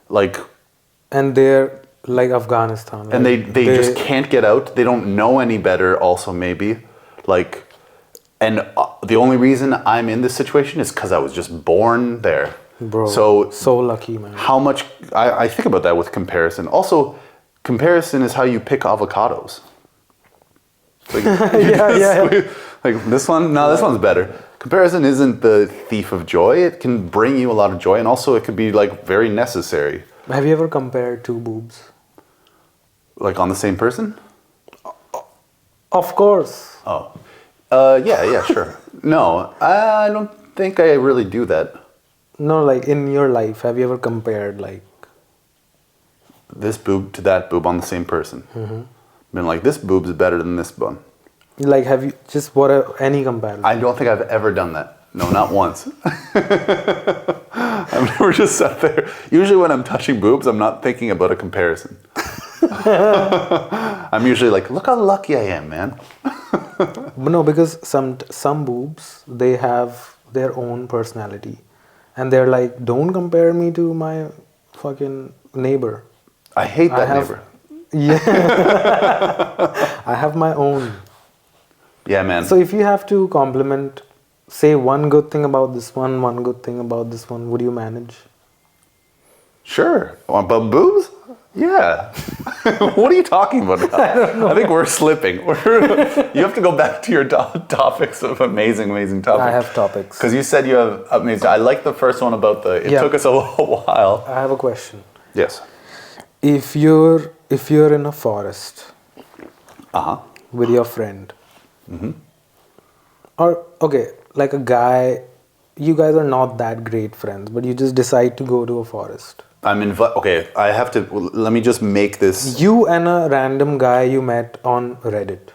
like... And they're like Afghanistan. And they just can't get out. They don't know any better also maybe. Like, and the only reason I'm in this situation is because I was just born there. Bro, so lucky, man. How much... I think about that with comparison. Also, comparison is how you pick avocados. Like, like this one, no, this one's better. Comparison isn't the thief of joy. It can bring you a lot of joy, and also it could be like very necessary. Have you ever compared two boobs? Like on the same person? Of course. Oh. Yeah, sure. No, I don't think I really do that. No, like in your life, have you ever compared like... this boob to that boob on the same person? Mm-hmm. Been like, this boob's better than this one. Like, have you just any comparison? I don't think I've ever done that. No, not once. I've never just sat there. Usually when I'm touching boobs, I'm not thinking about a comparison. I'm usually like, look how lucky I am, man. But no, because some boobs, they have their own personality. And they're like, don't compare me to my fucking neighbor. I hate that neighbor. Yeah. I have my own. Yeah, man. So if you have to compliment, say one good thing about this one good thing about this one, would you manage? Sure. About boobs? Yeah. What are you talking about now? I don't know. I think we're slipping. You have to go back to your topics of amazing topics. I have topics. Because you said you have amazing... I like the first one about it took us a while. I have a question. Yes. If you're in a forest with your friend, or okay, like a guy, you guys are not that great friends, but you just decide to go to a forest. Okay, I have to... Let me just make this... You and a random guy you met on Reddit.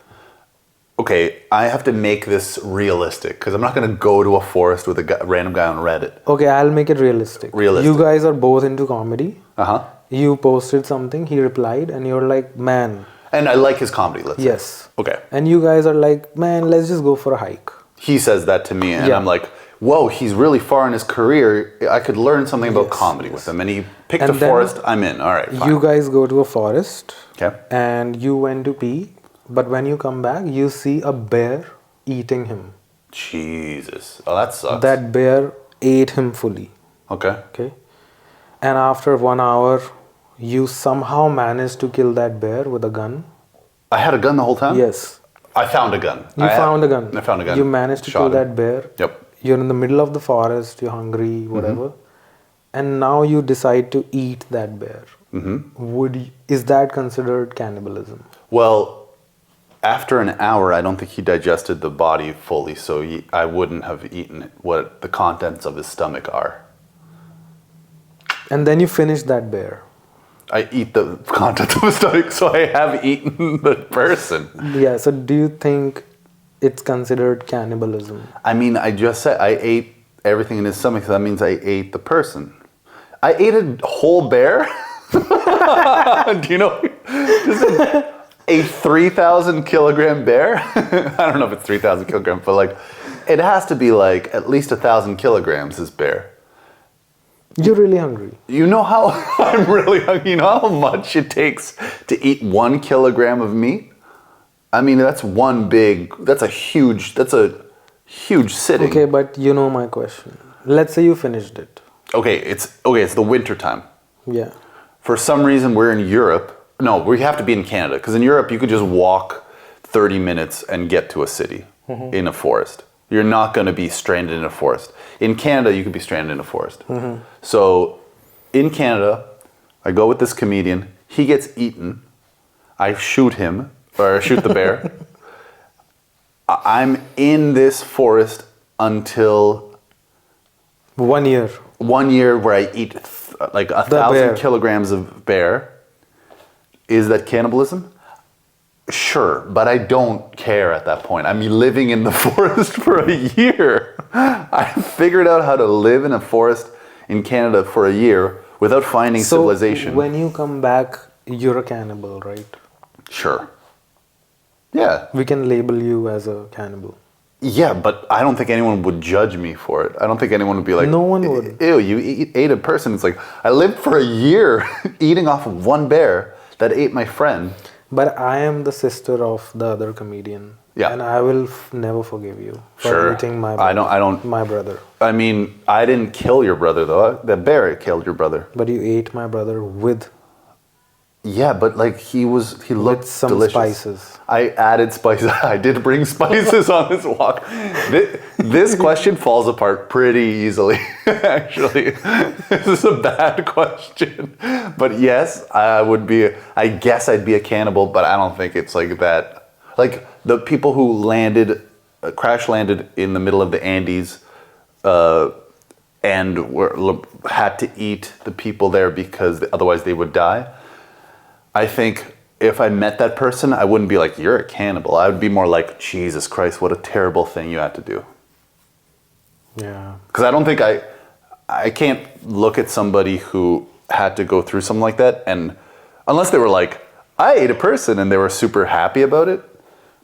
Okay, I have to make this realistic, because I'm not going to go to a forest with a random guy on Reddit. Okay, I'll make it realistic. You guys are both into comedy. You posted something, he replied, and you're like, man... And I like his comedy, let's say. Yes. Okay. And you guys are like, man, let's just go for a hike. He says that to me, and I'm like, whoa, he's really far in his career. I could learn something about comedy with him. And he Pick And the then forest, I'm in. All right, fine. You guys go to a forest. Okay. And you went to pee, but when you come back, you see a bear eating him. Jesus. Oh, that sucks. That bear ate him fully. Okay. Okay. And after 1 hour, you somehow managed to kill that bear with a gun. I had a gun the whole time? Yes. I found a gun. You found a gun. I found a gun. You managed to Shot kill him. that bear. Yep. You're in the middle of the forest, you're hungry, whatever. And now you decide to eat that bear. Is that considered cannibalism? Well, after an hour, I don't think he digested the body fully, so I wouldn't have eaten it, what the contents of his stomach are. And then you finish that bear. I eat the contents of his stomach, so I have eaten the person. Yeah, so do you think it's considered cannibalism? I mean, I just said I ate everything in his stomach, so that means I ate the person. I ate a whole bear? Do you know? Just a 3,000 kilogram bear? I don't know if it's 3,000 kilograms, but like, it has to be like at least 1,000 kilograms, this bear. You're really hungry. You know how I'm really hungry? You know how much it takes to eat 1 kilogram of meat? I mean, that's a huge sitting. Okay, but you know my question. Let's say you finished it. Okay, it's the winter time. Yeah. For some reason, we're in Europe. No, we have to be in Canada, because in Europe, you could just walk 30 minutes and get to a city in a forest. You're not going to be stranded in a forest. In Canada, you could be stranded in a forest. So in Canada, I go with this comedian. He gets eaten. I shoot him, or shoot the bear. I'm in this forest until 1 year. 1 year where I eat like 1,000 kilograms of bear. Is that cannibalism? Sure, but I don't care at that point. I'm living in the forest for a year. I figured out how to live in a forest in Canada for a year without finding civilization. So when you come back, you're a cannibal, right? Sure. Yeah. We can label you as a cannibal. Yeah, but I don't think anyone would judge me for it. I don't think anyone would be like, no one would. Ew, you ate a person. It's like, I lived for a year eating off of one bear that ate my friend. But I am the sister of the other comedian. Yeah. And I will never forgive you for eating my brother. I don't. My brother. I mean, I didn't kill your brother, though. The bear killed your brother. But you ate my brother with... Yeah, but like he looked some delicious. Spices. I added spices. I did bring spices on this walk. This question falls apart pretty easily, actually. This is a bad question. But yes, I guess I'd be a cannibal, but I don't think it's like that. Like the people who crash landed in the middle of the Andes, and had to eat the people there because otherwise they would die. I think if I met that person, I wouldn't be like, you're a cannibal. I would be more like, Jesus Christ, what a terrible thing you had to do. Yeah. Because I don't think I can't look at somebody who had to go through something like that, and unless they were like, I ate a person and they were super happy about it,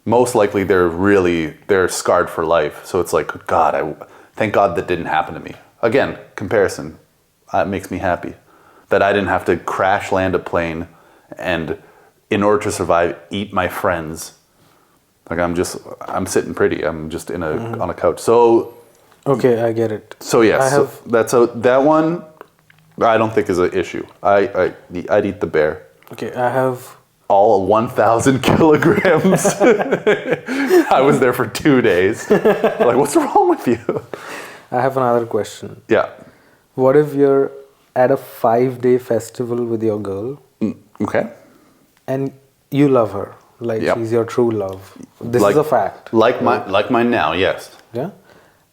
most likely they're scarred for life. So it's like, God, thank God that didn't happen to me. Again, comparison. It makes me happy that I didn't have to crash land a plane and in order to survive, eat my friends. Like I'm sitting pretty. I'm just on a couch. So okay, I get it. So yes, that one I don't think is an issue. I'd eat the bear. Okay, I have all 1,000 kilograms. I was there for 2 days. Like, what's wrong with you? I have another question. Yeah. What if you're at a 5-day festival with your girl? Okay. And you love her, like she's your true love. This is a fact. Like mine now, yes. Yeah.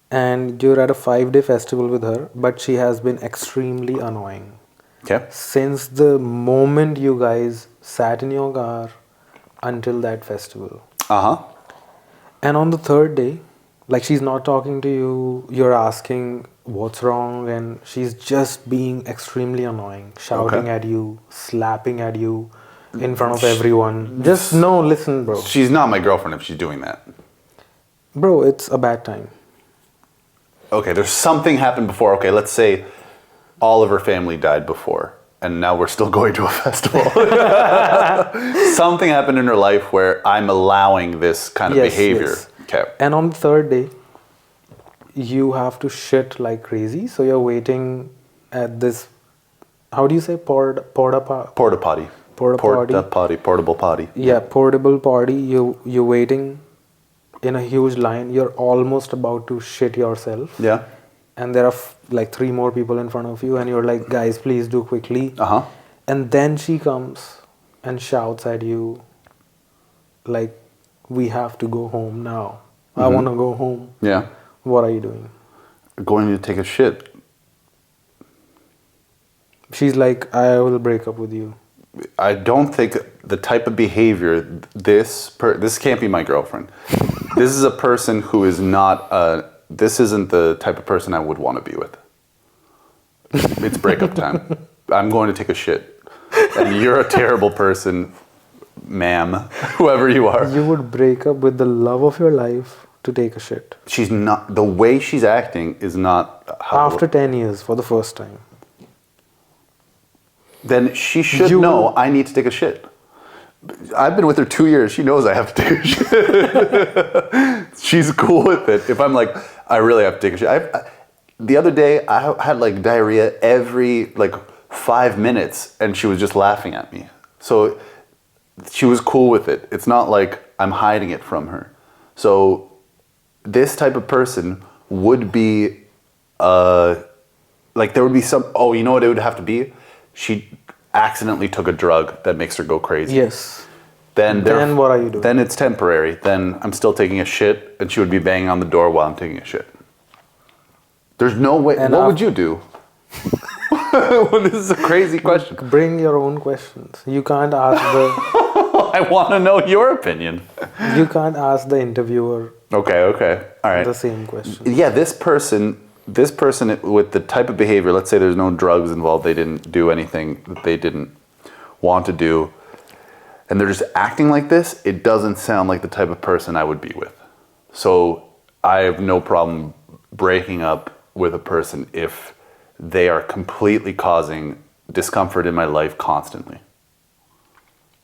And you're at a 5-day festival with her, but she has been extremely annoying. Okay. Since the moment you guys sat in your car until that festival. Uh-huh. And on the 3rd day, like she's not talking to you, you're asking what's wrong, and she's just being extremely annoying, shouting at you, slapping at you in front of everyone. Listen, bro. She's not my girlfriend if she's doing that. Bro, it's a bad time. Okay, there's something happened before. Okay, let's say all of her family died before. and now we're still going to a festival. Something happened in her life where I'm allowing this kind of behavior. Yes. Okay. And on the third day, you have to shit like crazy. So you're waiting at this, how do you say, Porta potty. Porta potty. Portable potty. Yeah, portable potty. You're waiting in a huge line. You're almost about to shit yourself. Yeah. And there are like 3 more people in front of you, and you're like, guys, please do quickly. And then she comes and shouts at you like, we have to go home now. I want to go home. Yeah. What are you doing? Going to take a shit. She's like, I will break up with you. I don't think the type of behavior, this can't be my girlfriend. This is a person who is not, this isn't the type of person I would want to be with. It's breakup time. I'm going to take a shit. And you're a terrible person, ma'am, whoever you are. You would break up with the love of your life to take a shit. She's not, the way she's acting is not how. After 10 years, for the first time. Then she should know I need to take a shit. I've been with her 2 years. She knows I have to take a shit. She's cool with it. If I'm like, I really have to take a shit. The other day, I had like diarrhea every like 5 minutes, and she was just laughing at me. So she was cool with it. It's not like I'm hiding it from her. So this type of person would be, like there would be some, oh, you know what it would have to be? She accidentally took a drug that makes her go crazy. Yes. Then what are you doing? Then it's temporary. Then I'm still taking a shit, and she would be banging on the door while I'm taking a shit. There's no way. And what would you do? Well, this is a crazy question. Bring your own questions. You can't ask the... I want to know your opinion. You can't ask the interviewer Okay. All right. the same question. Yeah, this person with the type of behavior, let's say there's no drugs involved, they didn't do anything that they didn't want to do, and they're just acting like this, it doesn't sound like the type of person I would be with. So I have no problem breaking up with a person if they are completely causing discomfort in my life constantly.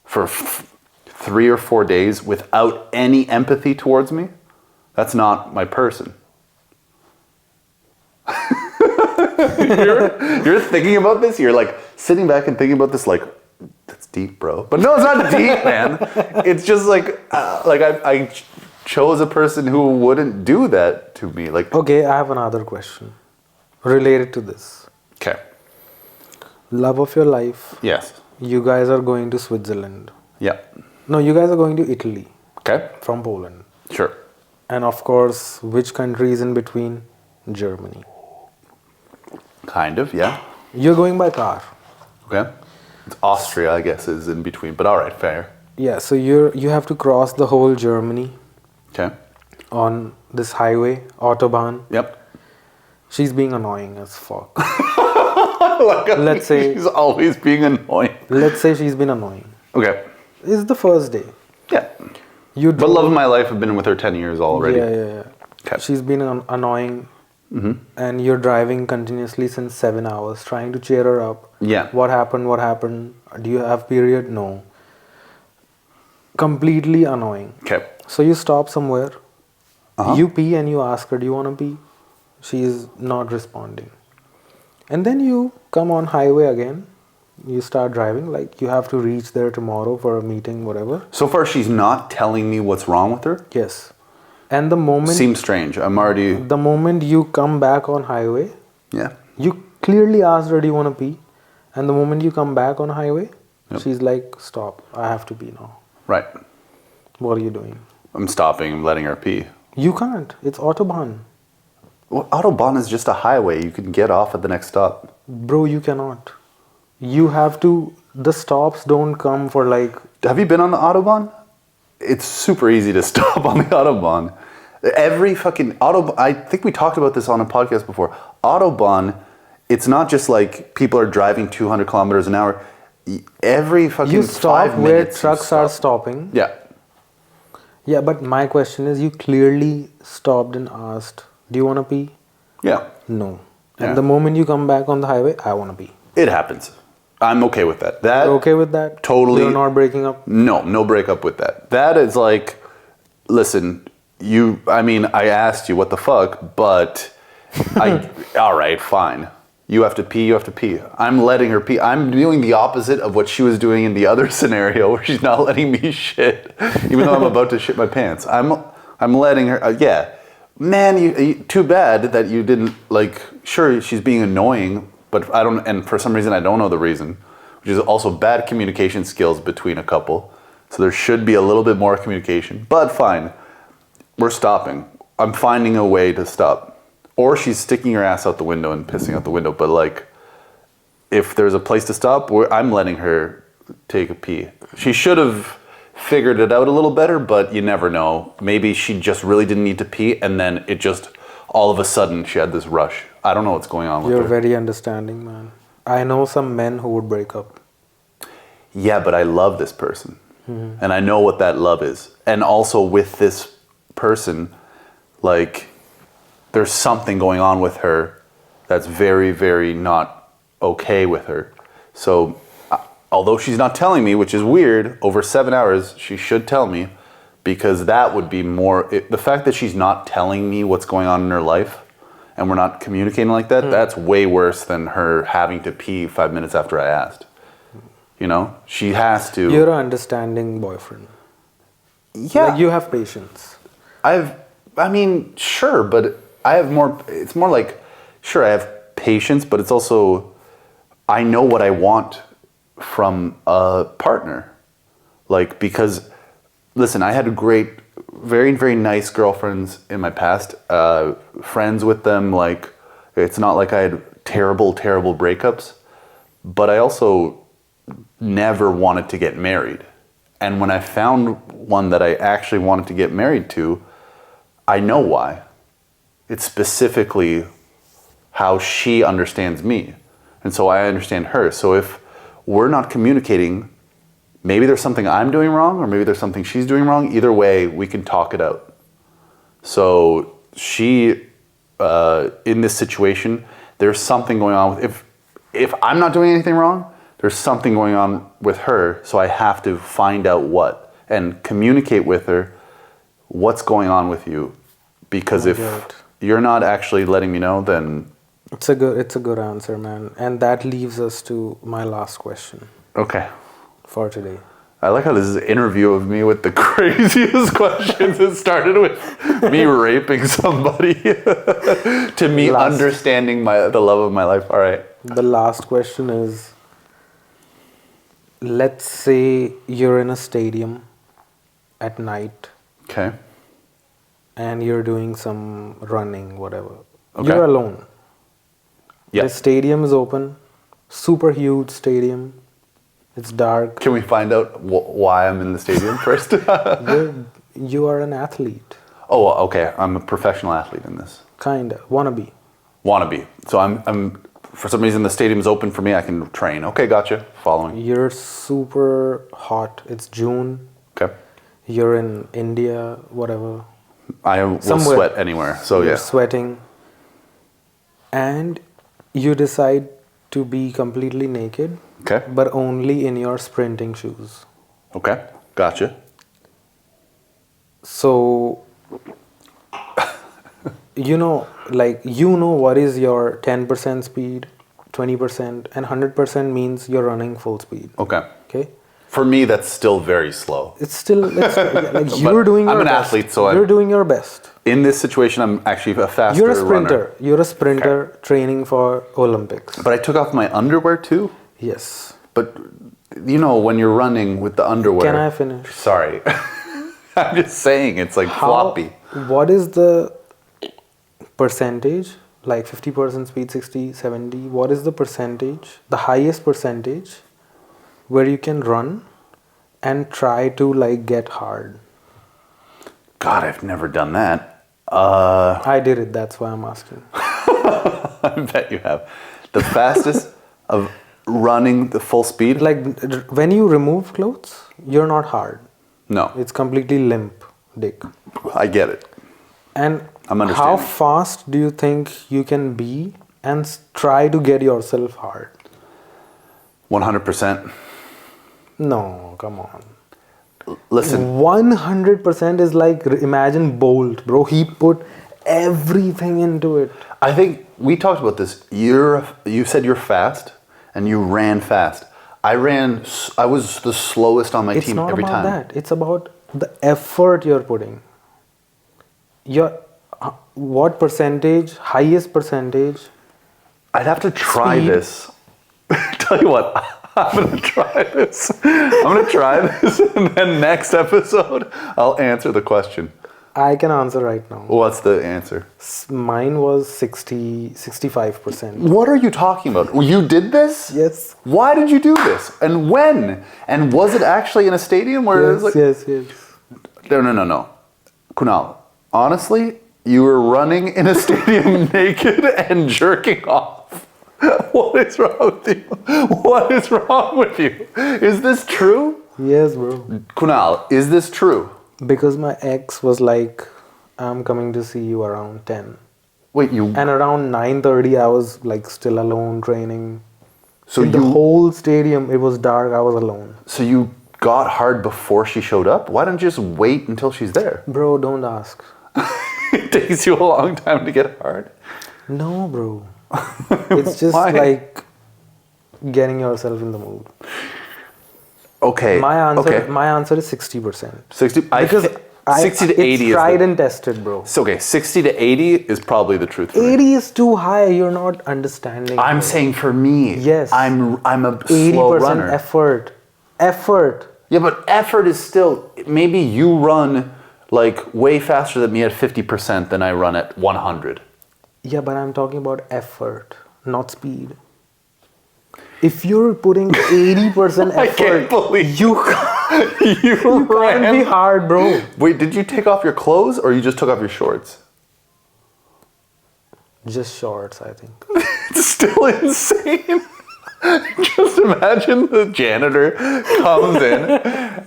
For 3 or 4 days without any empathy towards me, that's not my person. You're thinking about this, you're like sitting back and thinking about this like, that's deep, bro. But no, it's not deep, man. It's just like I chose a person who wouldn't do that to me. Like, Okay, I have another question related to this. okay. Love of your life. Yes. You guys are going to Switzerland. Yeah. No, you guys are going to Italy Okay. from Poland. Sure. And of course, which country is in between? Germany. Kind of, yeah. You're going by car. Okay. It's Austria, I guess, is in between, but all right, fair. Yeah, so you have to cross the whole Germany Okay. on this highway, Autobahn. Yep. She's being annoying as fuck. Like, Let's say- she's always being annoying. Let's say she's been annoying. Okay. It's the first day. Yeah. You But love of my life, I've been with her 10 years already. Yeah. Okay. She's been annoying, and you're driving continuously since 7 hours, trying to cheer her up. Yeah. What happened? Do you have period? No. Completely annoying. Okay. So you stop somewhere. You pee and you ask her, do you want to pee? She is not responding. And then you come on highway again. You start driving, like you have to reach there tomorrow for a meeting, whatever. So far, she's not telling me what's wrong with her? Yes. And the moment... Seems strange. I'm already... The moment you come back on highway, Yeah. you clearly asked her, do you want to pee? And the moment you come back on highway, she's like, stop, I have to pee now. Right. What are you doing? I'm stopping. I'm letting her pee. You can't. It's Autobahn. Well, Autobahn is just a highway. You can get off at the next stop. Bro, you cannot. You have to... The stops don't come for like... Have you been on the Autobahn? It's super easy to stop on the Autobahn. Every fucking Autobahn... I think we talked about this on a podcast before. Autobahn, it's not just like people are driving 200 kilometers an hour. Every fucking You 5 stop minutes... where you trucks stop. are stopping. Yeah. Yeah, but my question is, you clearly stopped and asked, do you want to pee? Yeah. No. Yeah. And the moment you come back on the highway, I want to pee. It happens. I'm okay with that. That You're okay with that? Totally. You're not breaking up? No breakup with that. That is like, listen, I asked you what the fuck, but all right, fine. You have to pee. I'm letting her pee. I'm doing the opposite of what she was doing in the other scenario where she's not letting me shit, even though I'm about to shit my pants. I'm letting her, yeah. Man, too bad that you didn't, like, sure, she's being annoying, but and for some reason I don't know the reason, which is also bad communication skills between a couple. So there should be a little bit more communication, but fine. We're stopping. I'm finding a way to stop. Or she's sticking her ass out the window and pissing out the window. But like, if there's a place to stop, I'm letting her take a pee. She should have figured it out a little better, but you never know. Maybe she just really didn't need to pee, and then it just, all of a sudden, she had this rush. I don't know what's going on with her. You're very understanding, man. I know some men who would break up. Yeah, but I love this person. Mm-hmm. And I know what that love is. And also with this person, like, there's something going on with her that's very, very not okay with her. So, although she's not telling me, which is weird, over 7 hours, she should tell me, because that would be more, the fact that she's not telling me what's going on in her life, and we're not communicating like that, that's way worse than her having to pee 5 minutes after I asked. You know? She has to. You're an understanding boyfriend. Yeah. Like, you have patience. Sure, but I have more, it's more like, sure, I have patience, but it's also, I know what I want from a partner. Like, because, listen, I had very, very nice girlfriends in my past, friends with them, like, it's not like I had terrible, terrible breakups, but I also never wanted to get married. And when I found one that I actually wanted to get married to, I know why. It's specifically how she understands me. And so I understand her. So if we're not communicating, maybe there's something I'm doing wrong, or maybe there's something she's doing wrong. Either way, we can talk it out. So she, in this situation, there's something going on with, if I'm not doing anything wrong, there's something going on with her. So I have to find out what, and communicate with her, what's going on with you. Because if you're not actually letting me know, then it's a good answer, man. And that leaves us to my last question. Okay. For today. I like how this is an interview of me with the craziest questions. It started with me raping somebody to me understanding the love of my life. All right. The last question is, let's say you're in a stadium at night. Okay. And you're doing some running, whatever. Okay. You're alone. Yeah. The stadium is open. Super huge stadium. It's dark. Can we find out why I'm in the stadium first? You are an athlete. Oh, okay. I'm a professional athlete in this. Kinda. Wannabe. So I'm for some reason the stadium's open for me. I can train. Okay, gotcha. Following. You're super hot. It's June. Okay. You're in India, whatever. I will sweat anywhere. So you're yeah. Sweating. And you decide to be completely naked. Okay. But only in your sprinting shoes. Okay. Gotcha. So, what is your 10% speed, 20%, and 100% means you're running full speed. Okay. Okay? For me, that's still very slow. It's still, like you're doing your best. I'm an athlete, so you're doing your best. In this situation, I'm actually a faster You're a sprinter. runner. You're a sprinter training for Olympics. But I took off my underwear too? Yes. But, when you're running with the underwear... Can I finish? Sorry. I'm just saying, it's like floppy. What is the percentage? Like 50% speed, 60, 70. What is the percentage, the highest percentage, where you can run and try to get hard? God, I've never done that. I did it, that's why I'm asking. I bet you have. The fastest of running the full speed? Like when you remove clothes, you're not hard. No. It's completely limp, dick. I get it. And I'm how understanding. fast do you think you can be and try to get yourself hard? 100%. No, come on. Listen, 100% is like, imagine Bolt, bro. He put everything into it. I think we talked about this. You said you're fast, and you ran fast. I was the slowest on my It's team not every about time. that. It's about the effort you're putting. What percentage, highest percentage? I'd have to try Speed. this. Tell you what, I'm gonna try this. And then next episode, I'll answer the question. I can answer right now. What's the answer? Mine was 65%. What are you talking about? You did this? Yes. Why did you do this? And when? And was it actually in a stadium where it was like... Yes. No. Kunal, honestly, you were running in a stadium naked and jerking off. What is wrong with you? What is wrong with you? Is this true? Yes, bro. Kunal, is this true? Because my ex was like, I'm coming to see you around 10. Wait, you... And around 9:30, I was like still alone training. So in the whole stadium, it was dark. I was alone. So you got hard before she showed up? Why don't you just wait until she's there? Bro, don't ask. It takes you a long time to get hard. No, bro. It's just Why? like getting yourself in the mood. Okay. My Okay. answer is 60%. 60. Because 60 to 80 it's is tried the, and tested, bro. So okay, 60 to 80 is probably the truth for me. 80 is too high. You're not understanding. I'm bro. saying for me, Yes. I'm a 80% slow runner. effort. Yeah, but effort is still, maybe you run like way faster than me at 50% than I run at 100. Yeah, but I'm talking about effort, not speed. If you're putting 80% effort, I can't believe you you can't ran. be hard, bro. Wait, did you take off your clothes or you just took off your shorts? Just shorts, I think. It's still insane. Just imagine the janitor comes in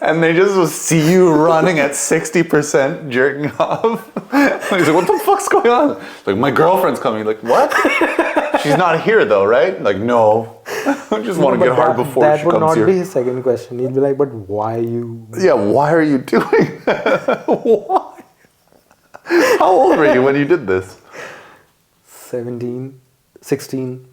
and they just see you running at 60% jerking off. He's like, what the fuck's going on? It's like, my girlfriend's coming. Like, what? She's not here though, right? Like, no. I just want to get hard before she That would comes not here. be his second question. He'd be like, but why you? Yeah, why are you doing that? Why? How old were you when you did this? 17, 16.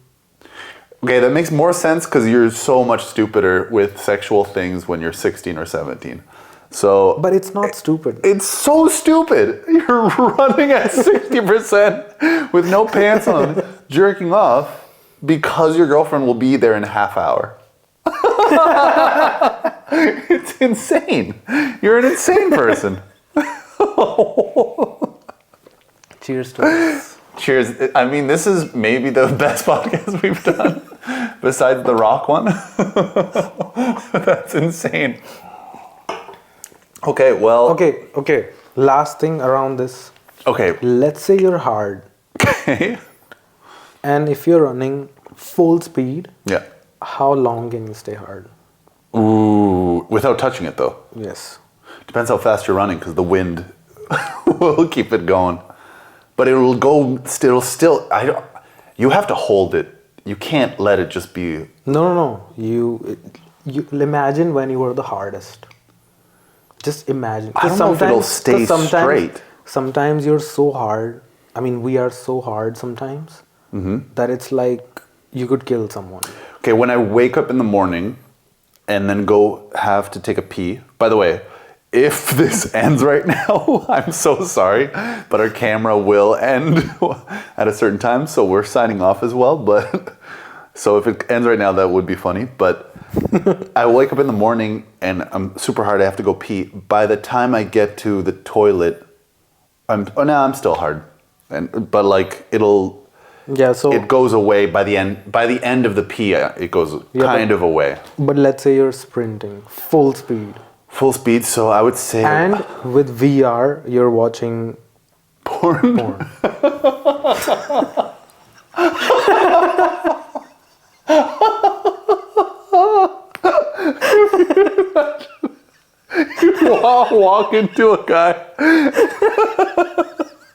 Okay, that makes more sense because you're so much stupider with sexual things when you're 16 or 17. So, But it's not stupid. it's so stupid. You're running at 60% with no pants on, jerking off because your girlfriend will be there in a half hour. It's insane. You're an insane person. Cheers to us. Cheers. I mean, this is maybe the best podcast we've done besides the rock one. That's insane. Okay, well. Okay. Last thing around this. Okay. Let's say you're hard. Okay. And if you're running full speed, Yeah. how long can you stay hard? Ooh, without touching it though. Yes. Depends how fast you're running because the wind will keep it going. But it will go still. You have to hold it. You can't let it just be. No. You imagine when you were the hardest. Just imagine. I don't know if it'll stay straight. Sometimes you're so hard. I mean, we are so hard sometimes that it's like you could kill someone. Okay, when I wake up in the morning and then have to take a pee. By the way, if this ends right now, I'm so sorry, but our camera will end at a certain time, so we're signing off as well. But so if it ends right now, that would be funny. But I wake up in the morning and I'm super hard. I have to go pee. By the time I get to the toilet, I'm still hard, but like Yeah. So. it goes away by the end. By the end of the pee, it goes kind of away. But let's say you're sprinting full speed. Full speed, so I would say... And with VR, you're watching porn. You walk into a guy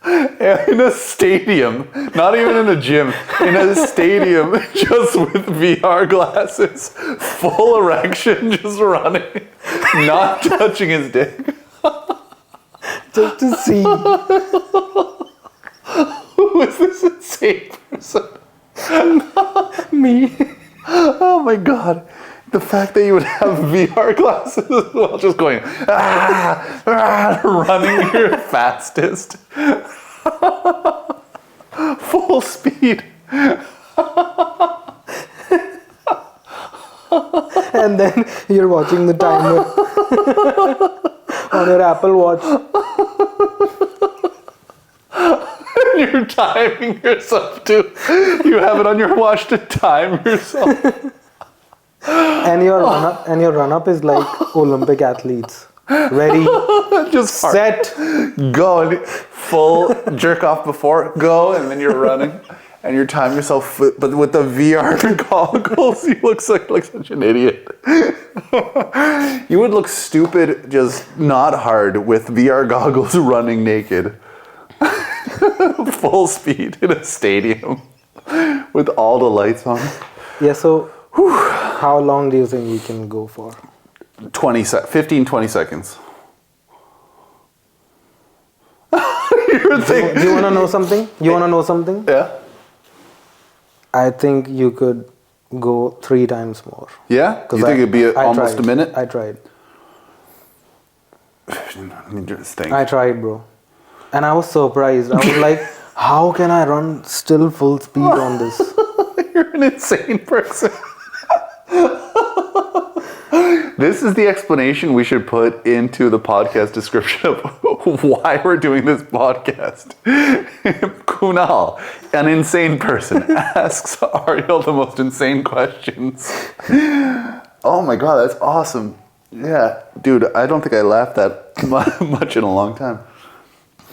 in a stadium, not even in a gym, in a stadium, just with VR glasses, full erection, just running, not touching his dick. Just to see. Who is this insane person? Me. Oh my god. The fact that you would have VR glasses as well, just going, running your fastest. Full speed. And then you're watching the timer on your Apple Watch. You're timing yourself too. You have it on your watch to time yourself. And your run up is like Olympic athletes. Ready, Just set. go, and full jerk off before, go, and then you're running. And you're timing yourself, but with the VR goggles, you look like such an idiot. You would look stupid, just not hard, with VR goggles running naked. Full speed in a stadium with all the lights on. Yeah, so how long do you think we can go for? 15, 20 seconds. Do you want to know something? Yeah? I think you could go 3 times more. Yeah? You think it'd be almost tried. a minute? I tried. Let me just think. I tried, bro. And I was surprised. I was like, how can I run still full speed on this? You're an insane person. This is the explanation we should put into the podcast description of why we're doing this podcast. Kunal, an insane person, asks Ariel the most insane questions. Oh my god, that's awesome. Yeah, dude, I don't think I laughed that much in a long time.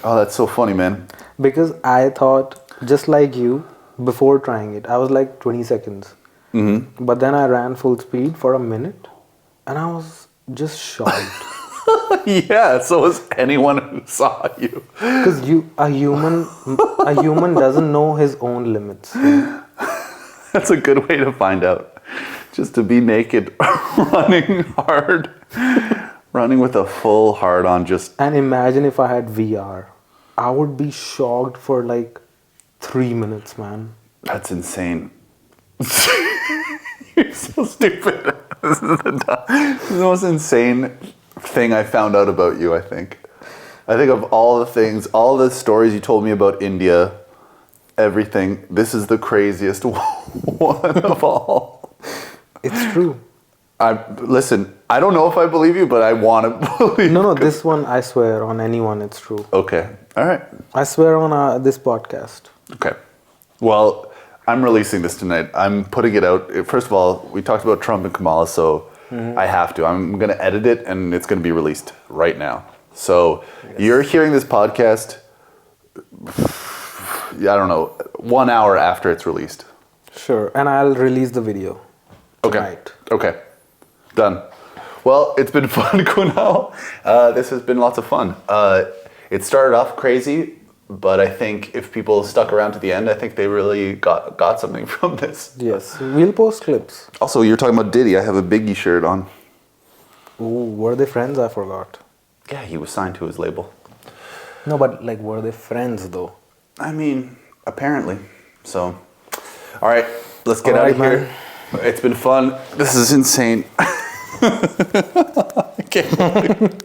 Oh, that's so funny, man. Because I thought, just like you, before trying it, I was like 20 seconds. Mm-hmm. But then I ran full speed for a minute. And I was just shocked. Yeah, so was anyone who saw you. Because a human doesn't know his own limits. That's a good way to find out. Just to be naked, running hard, running with a full hard on just... And imagine if I had VR. I would be shocked for like 3 minutes, man. That's insane. You're so stupid. This is the most insane thing I found out about you, I think. I think of all the things, all the stories you told me about India, everything, this is the craziest one of all. It's true. Listen, I don't know if I believe you, but I want to believe you. No, this one, I swear on anyone, it's true. Okay, all right. I swear on this podcast. Okay. Well, I'm releasing this tonight. I'm putting it out. First of all, we talked about Trump and Kamala, so I have to. I'm going to edit it, and it's going to be released right now. So You're hearing this podcast, I don't know, 1 hour after it's released. Sure, and I'll release the video tonight. Okay. Done. Well, it's been fun, Kunal. This has been lots of fun. It started off crazy, but I think if people stuck around to the end, I think they really got something from this. Yes, we'll post clips. Also, you're talking about Diddy. I have a Biggie shirt on. Ooh, were they friends? I forgot. Yeah, he was signed to his label. No, but like, were they friends though? I mean, apparently. So, all right, let's get All out right, of here. man. It's been fun. This is insane. I can't believe